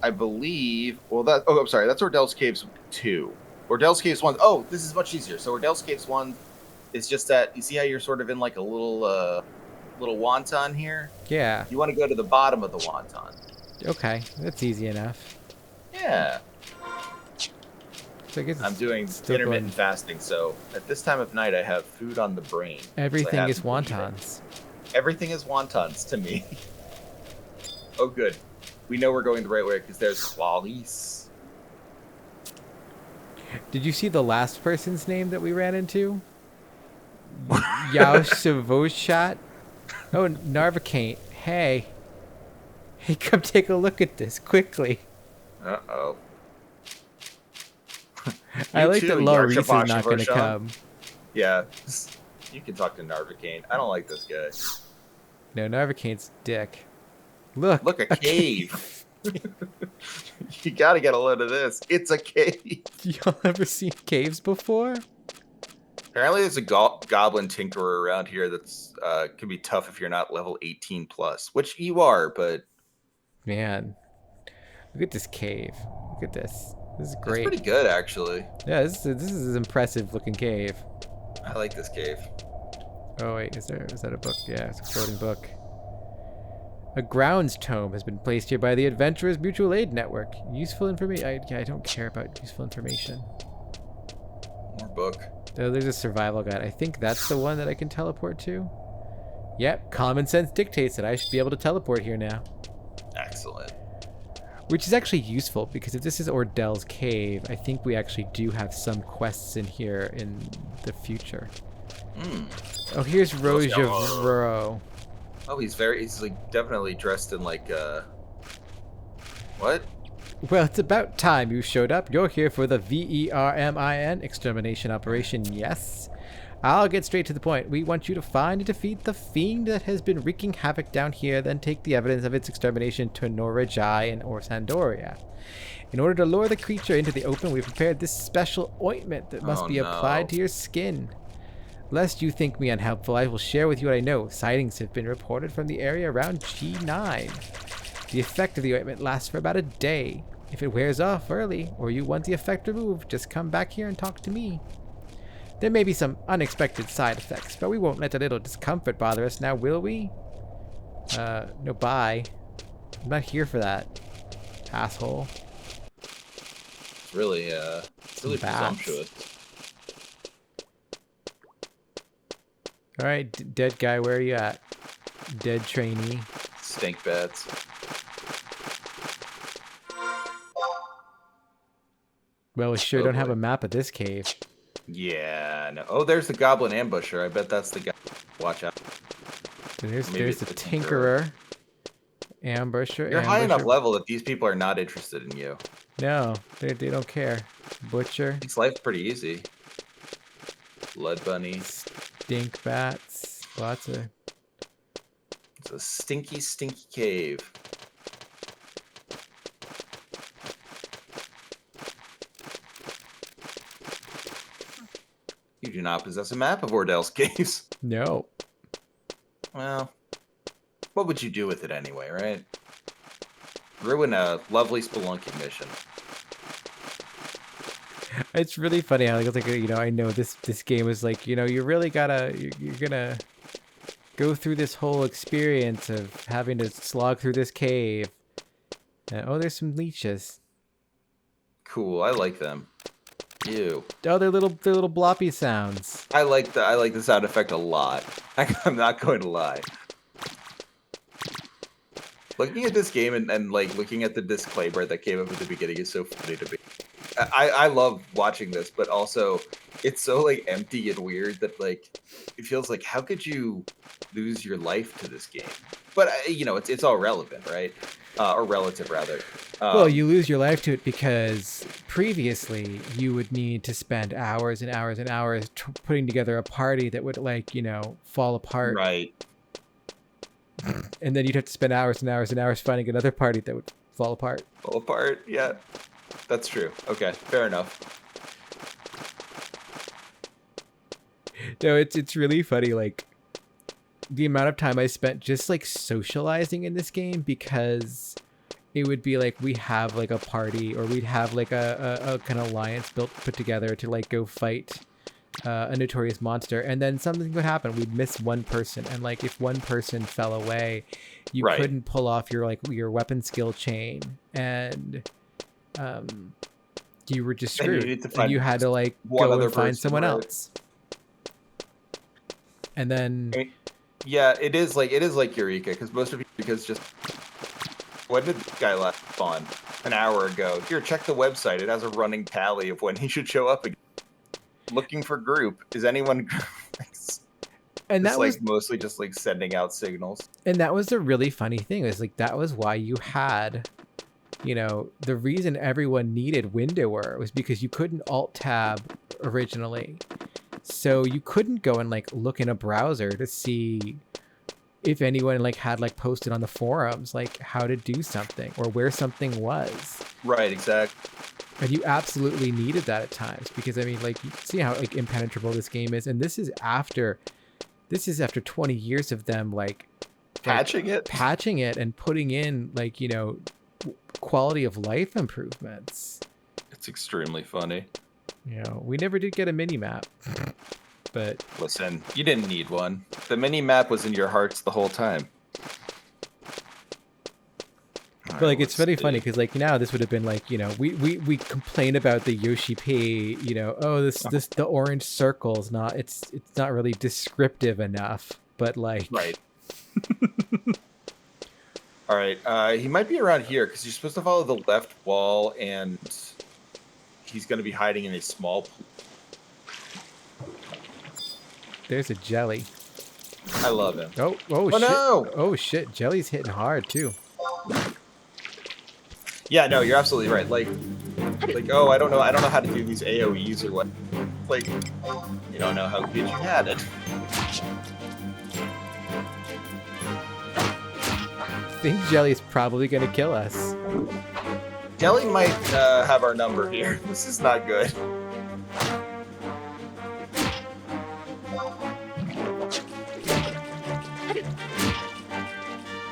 I believe. Well, that. Oh, I'm sorry. That's Ordell's Caves 2. Ordell's Caves 1. Oh, this is much easier. So Ordell's Caves 1 is just that. You see how you're sort of in like a little wonton here? Yeah. You want to go to the bottom of the wonton. Okay, that's easy enough. Yeah. So I guess I'm it's doing still intermittent going- fasting, so at this time of night I have food on the brain. so I Everything is haven't been eating. wontons. Everything is wontons to me. Oh, good. We know we're going the right way because there's Clarice. Did you see the last person's name that we ran into? Yao Savoshat? Oh, Narvacane. Hey. Hey, come take a look at this quickly. Uh-oh. I You like too, that Laurice is Yarchabasha not going to Vershawn. come. Yeah. You can talk to Narvacane. I don't like this guy. No, Narvacane's dick. Look. Look, a cave. You gotta get a load of this. It's a cave. Y'all ever seen caves before? Apparently there's a goblin tinkerer around here that's can be tough if you're not level 18 plus, which you are, but Man. Look at this cave. Look at this. This is it's great. pretty good actually. Yeah, this is an impressive looking cave. I like this cave. Oh wait, is that a book? Yeah, it's a floating book. A grounds tome has been placed here by the Adventurers Mutual Aid Network. Useful information. I don't care about useful information. More book. Oh, there's a survival guide. I think that's the one that I can teleport to. Yep, common sense dictates that I should be able to teleport here now. Excellent. Which is actually useful because if this is Ordell's cave, I think we actually do have some quests in here in the future. Oh, here's Rojavro. Oh, he's like definitely dressed in like what? Well, it's about time you showed up. You're here for the VERMIN extermination operation, yes? I'll get straight to the point. We want you to find and defeat the fiend that has been wreaking havoc down here, then take the evidence of its extermination to Norajai and Orsandoria. In order to lure the creature into the open, we've prepared this special ointment that must be applied to your skin. Lest you think me unhelpful, I will share with you what I know. Sightings have been reported from the area around G9. The effect of the ointment lasts for about a day. If it wears off early, or you want the effect removed, just come back here and talk to me. There may be some unexpected side effects, but we won't let a little discomfort bother us now, will we? No, bye. I'm not here for that, asshole. It's really presumptuous. Alright, dead guy, where are you at? Dead trainee. Stink bats. Well, we sure don't have a map of this cave. Yeah, no. Oh, there's the goblin ambusher. I bet that's the guy. Watch out. And there's Maybe the it's the tinkerer. Ambusher. You're high enough level that these people are not interested in you. No, they don't care. Butcher. Makes life pretty easy. Blood bunny. Stink bats. Lots of... It's a stinky, stinky cave. You do not possess a map of Ordell's caves. No. Well, what would you do with it anyway, right? Ruin a lovely spelunking mission. It's really funny how like I know this game is like, you really gotta you're gonna go through this whole experience of having to slog through this cave. And, oh, there's some leeches. Cool, I like them. Ew. Oh, they're little bloppy sounds. I like the sound effect a lot. I'm not going to lie. Looking at this game and like looking at the disclaimer that came up at the beginning is so funny to me. I love watching this, but also it's so like empty and weird that like it feels like how could you lose your life to this game? But it's all relevant, right? Or relative rather. Well, you lose your life to it because previously you would need to spend hours and hours and hours putting together a party that would fall apart. Right. And then you'd have to spend hours and hours and hours finding another party that would fall apart. Fall apart, yeah. That's true. Okay, fair enough. No, it's really funny, like the amount of time I spent just like socializing in this game because it would be like we have like a party, or we'd have like a kind of alliance put together to like go fight a notorious monster, and then something would happen. We'd miss one person, and like if one person fell away, you couldn't pull off your weapon skill chain, and you were just screwed. And you had to like go and find someone else. And then yeah, it is like Eureka, because most of Eureka's just, when did this guy last spawn? An hour ago. Here, check the website. It has a running tally of when he should show up again. Looking for group. Is anyone? And that was like mostly just like sending out signals. And that was the really funny thing. Is like that was why you had, you know, the reason everyone needed Windower was because you couldn't Alt Tab originally, so you couldn't go and like look in a browser to see if anyone like had like posted on the forums like how to do something or where something was. Right. Exactly. And you absolutely needed that at times, because I mean, like, you see how like impenetrable this game is, and this is after 20 years of them like patching it and putting in like, you know, quality of life improvements. It's extremely funny. You know, we never did get a mini map, but listen, you didn't need one. The mini map was in your hearts the whole time. But like, it's very funny because like now this would have been like, you know, we complain about the Yoshi P, you know, oh the orange circle's not, it's not really descriptive enough, but like right. All right, he might be around here because you're supposed to follow the left wall, and he's going to be hiding in a small pool. There's a jelly. I love him. Oh shit. No! Oh shit, jelly's hitting hard too. Yeah, no, you're absolutely right. Like, oh, I don't know how to do these AoEs or what. Like, you don't know how good you had it. I think Jelly's probably gonna kill us. Jelly might have our number here. This is not good.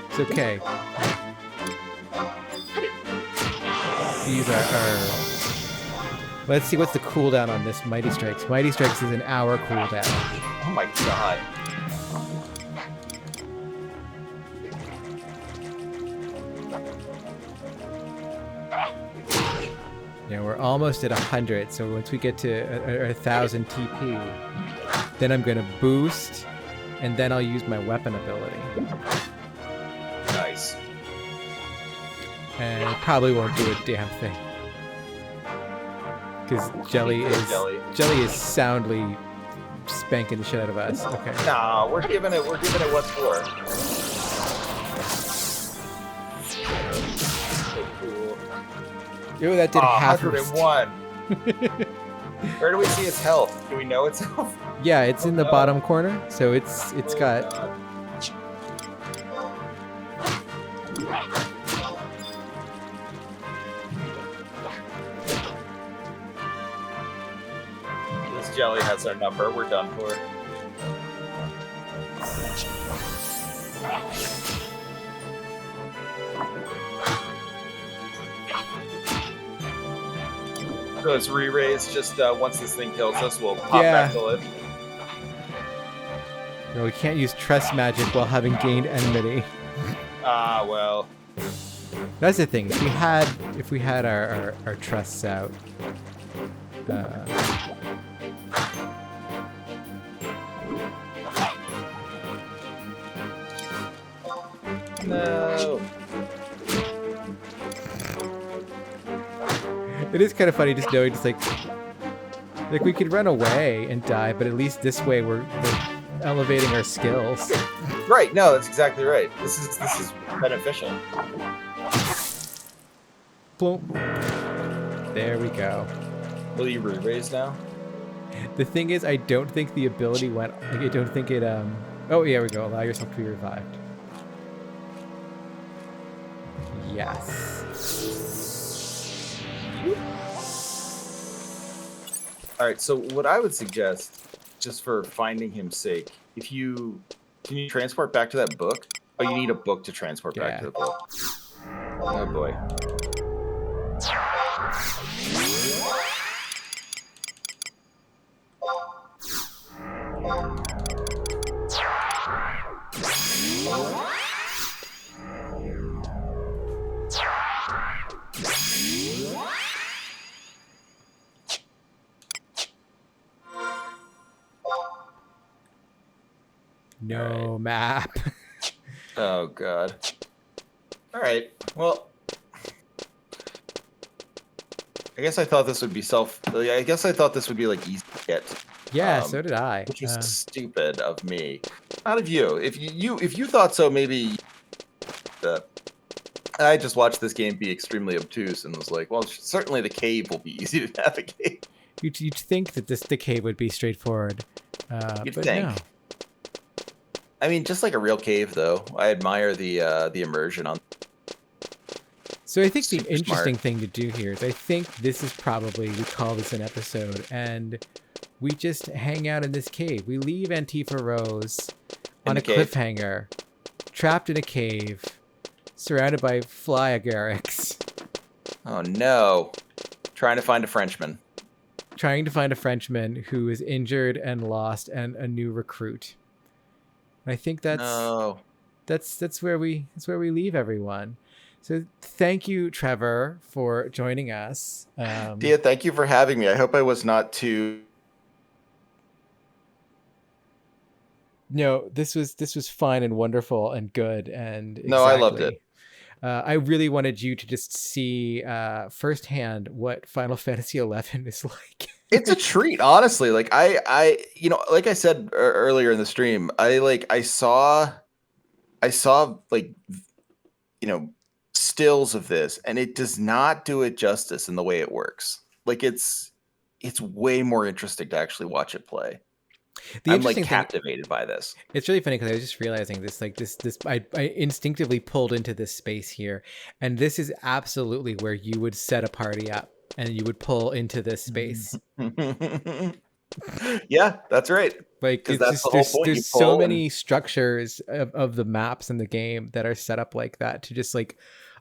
It's okay. These are let's see what's the cooldown on this Mighty Strikes. Mighty Strikes is an hour cooldown. Oh my god. Yeah, we're almost at 100, so once we get to 1,000 TP, then I'm gonna boost, and then I'll use my weapon ability. Nice. And it probably won't do a damn thing. Because Jelly is soundly spanking the shit out of us. Okay. Nah, we're giving it what's for. So cool. Ew, that did half 101. Where do we see its health? Do we know its health? Yeah, it's in the bottom corner, so it's got. Jelly has our number. We're done for. So it's re-raise. Just once this thing kills us, we'll pop back to live. No, we can't use trust magic while having gained enmity. Ah, well. That's the thing. If we had our trusts out. No. It is kind of funny just knowing, just like we could run away and die, but at least this way we're elevating our skills. Right. No, that's exactly right. This is beneficial. Boom. There we go. Will you re-raise now? The thing is, I don't think the ability went. Like, I don't think it. Oh, yeah, we go. Allow yourself to be revived. Yes. All right. So what I would suggest, just for finding him's sake, can you transport back to that book? Oh, you need a book to transport back to the book. Oh boy. No map. Oh god. All right. Well, I guess I thought this would be I guess I thought this would be like easy to get. Yeah, so did I. Which was stupid of me. Out of you. If you thought so, maybe. I just watched this game be extremely obtuse and was like, well, certainly the cave will be easy to navigate. You'd think that the cave would be straightforward. You'd but think. No. I mean, just like a real cave, though. I admire the immersion on. So I think the Super interesting smart. thing to do here is I think this is probably, we call this an episode, and we just hang out in this cave. We leave Antifa Rose on a the cave. cliffhanger, trapped in a cave, surrounded by fly agarics, Oh no! Trying to find a Frenchman. trying to find a Frenchman who is injured and lost and a new recruit. And I think that's where we leave everyone. So thank you, Trevor, for joining us. Dia, thank you for having me. I hope I was not too. No, this was fine and wonderful and good and No, I loved it. I really wanted you to just see firsthand what Final Fantasy XI is like. It's a treat, honestly. Like I like I said earlier in the stream, I saw like stills of this, and it does not do it justice in the way it works. Like it's way more interesting to actually watch it play. I'm like captivated by this. It's really funny because I was just realizing this, like this, I instinctively pulled into this space here, and this is absolutely where you would set a party up and you would pull into this space. Yeah, that's right. Like it's that's just, the whole point. there's so many structures of the maps in the game that are set up like that to just like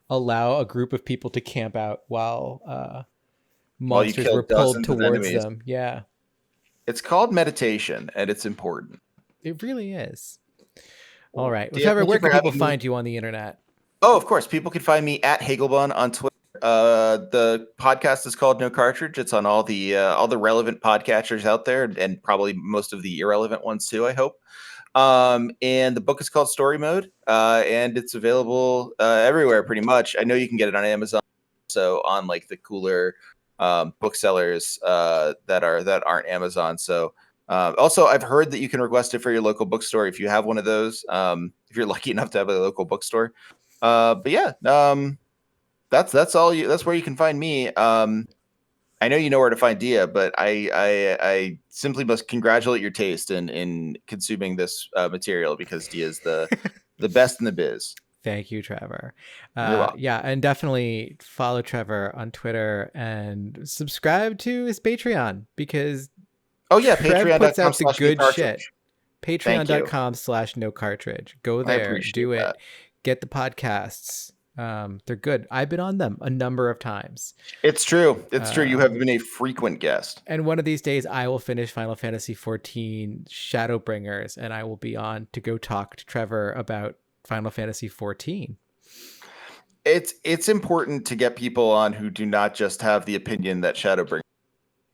allow a group of people to camp out while monsters were pulled towards them. Yeah. It's called meditation, and it's important. It really is. All right. Well, Trevor, where can people find you on the internet? Oh, of course. People can find me at Hagelbun on Twitter. The podcast is called No Cartridge. It's on all the relevant podcatchers out there, and probably most of the irrelevant ones too, I hope. And the book is called Story Mode, and it's available everywhere pretty much. I know you can get it on Amazon, so on like the cooler booksellers that aren't Amazon. So also, I've heard that you can request it for your local bookstore if you have one of those. If you're lucky enough to have a local bookstore. But yeah, that's all you. That's where you can find me. I know you know where to find Dia, but I simply must congratulate your taste in consuming this material, because Dia is the best in the biz. Thank you, Trevor. You're welcome. Yeah, and definitely follow Trevor on Twitter and subscribe to his Patreon, because Trev puts out the good shit. Patreon.com/NoCartridge. Go there, do it. That. Get the podcasts. They're good. I've been on them a number of times. It's true. It's true. You have been a frequent guest. And one of these days I will finish Final Fantasy XIV Shadowbringers, and I will be on to go talk to Trevor about Final Fantasy XIV. It's important to get people on who do not just have the opinion that Shadowbringers.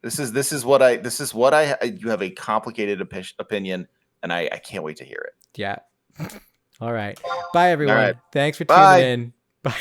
This is what I you have a complicated opinion, and I can't wait to hear it. Yeah. All right. Bye everyone. All right. Thanks for tuning in. Bye.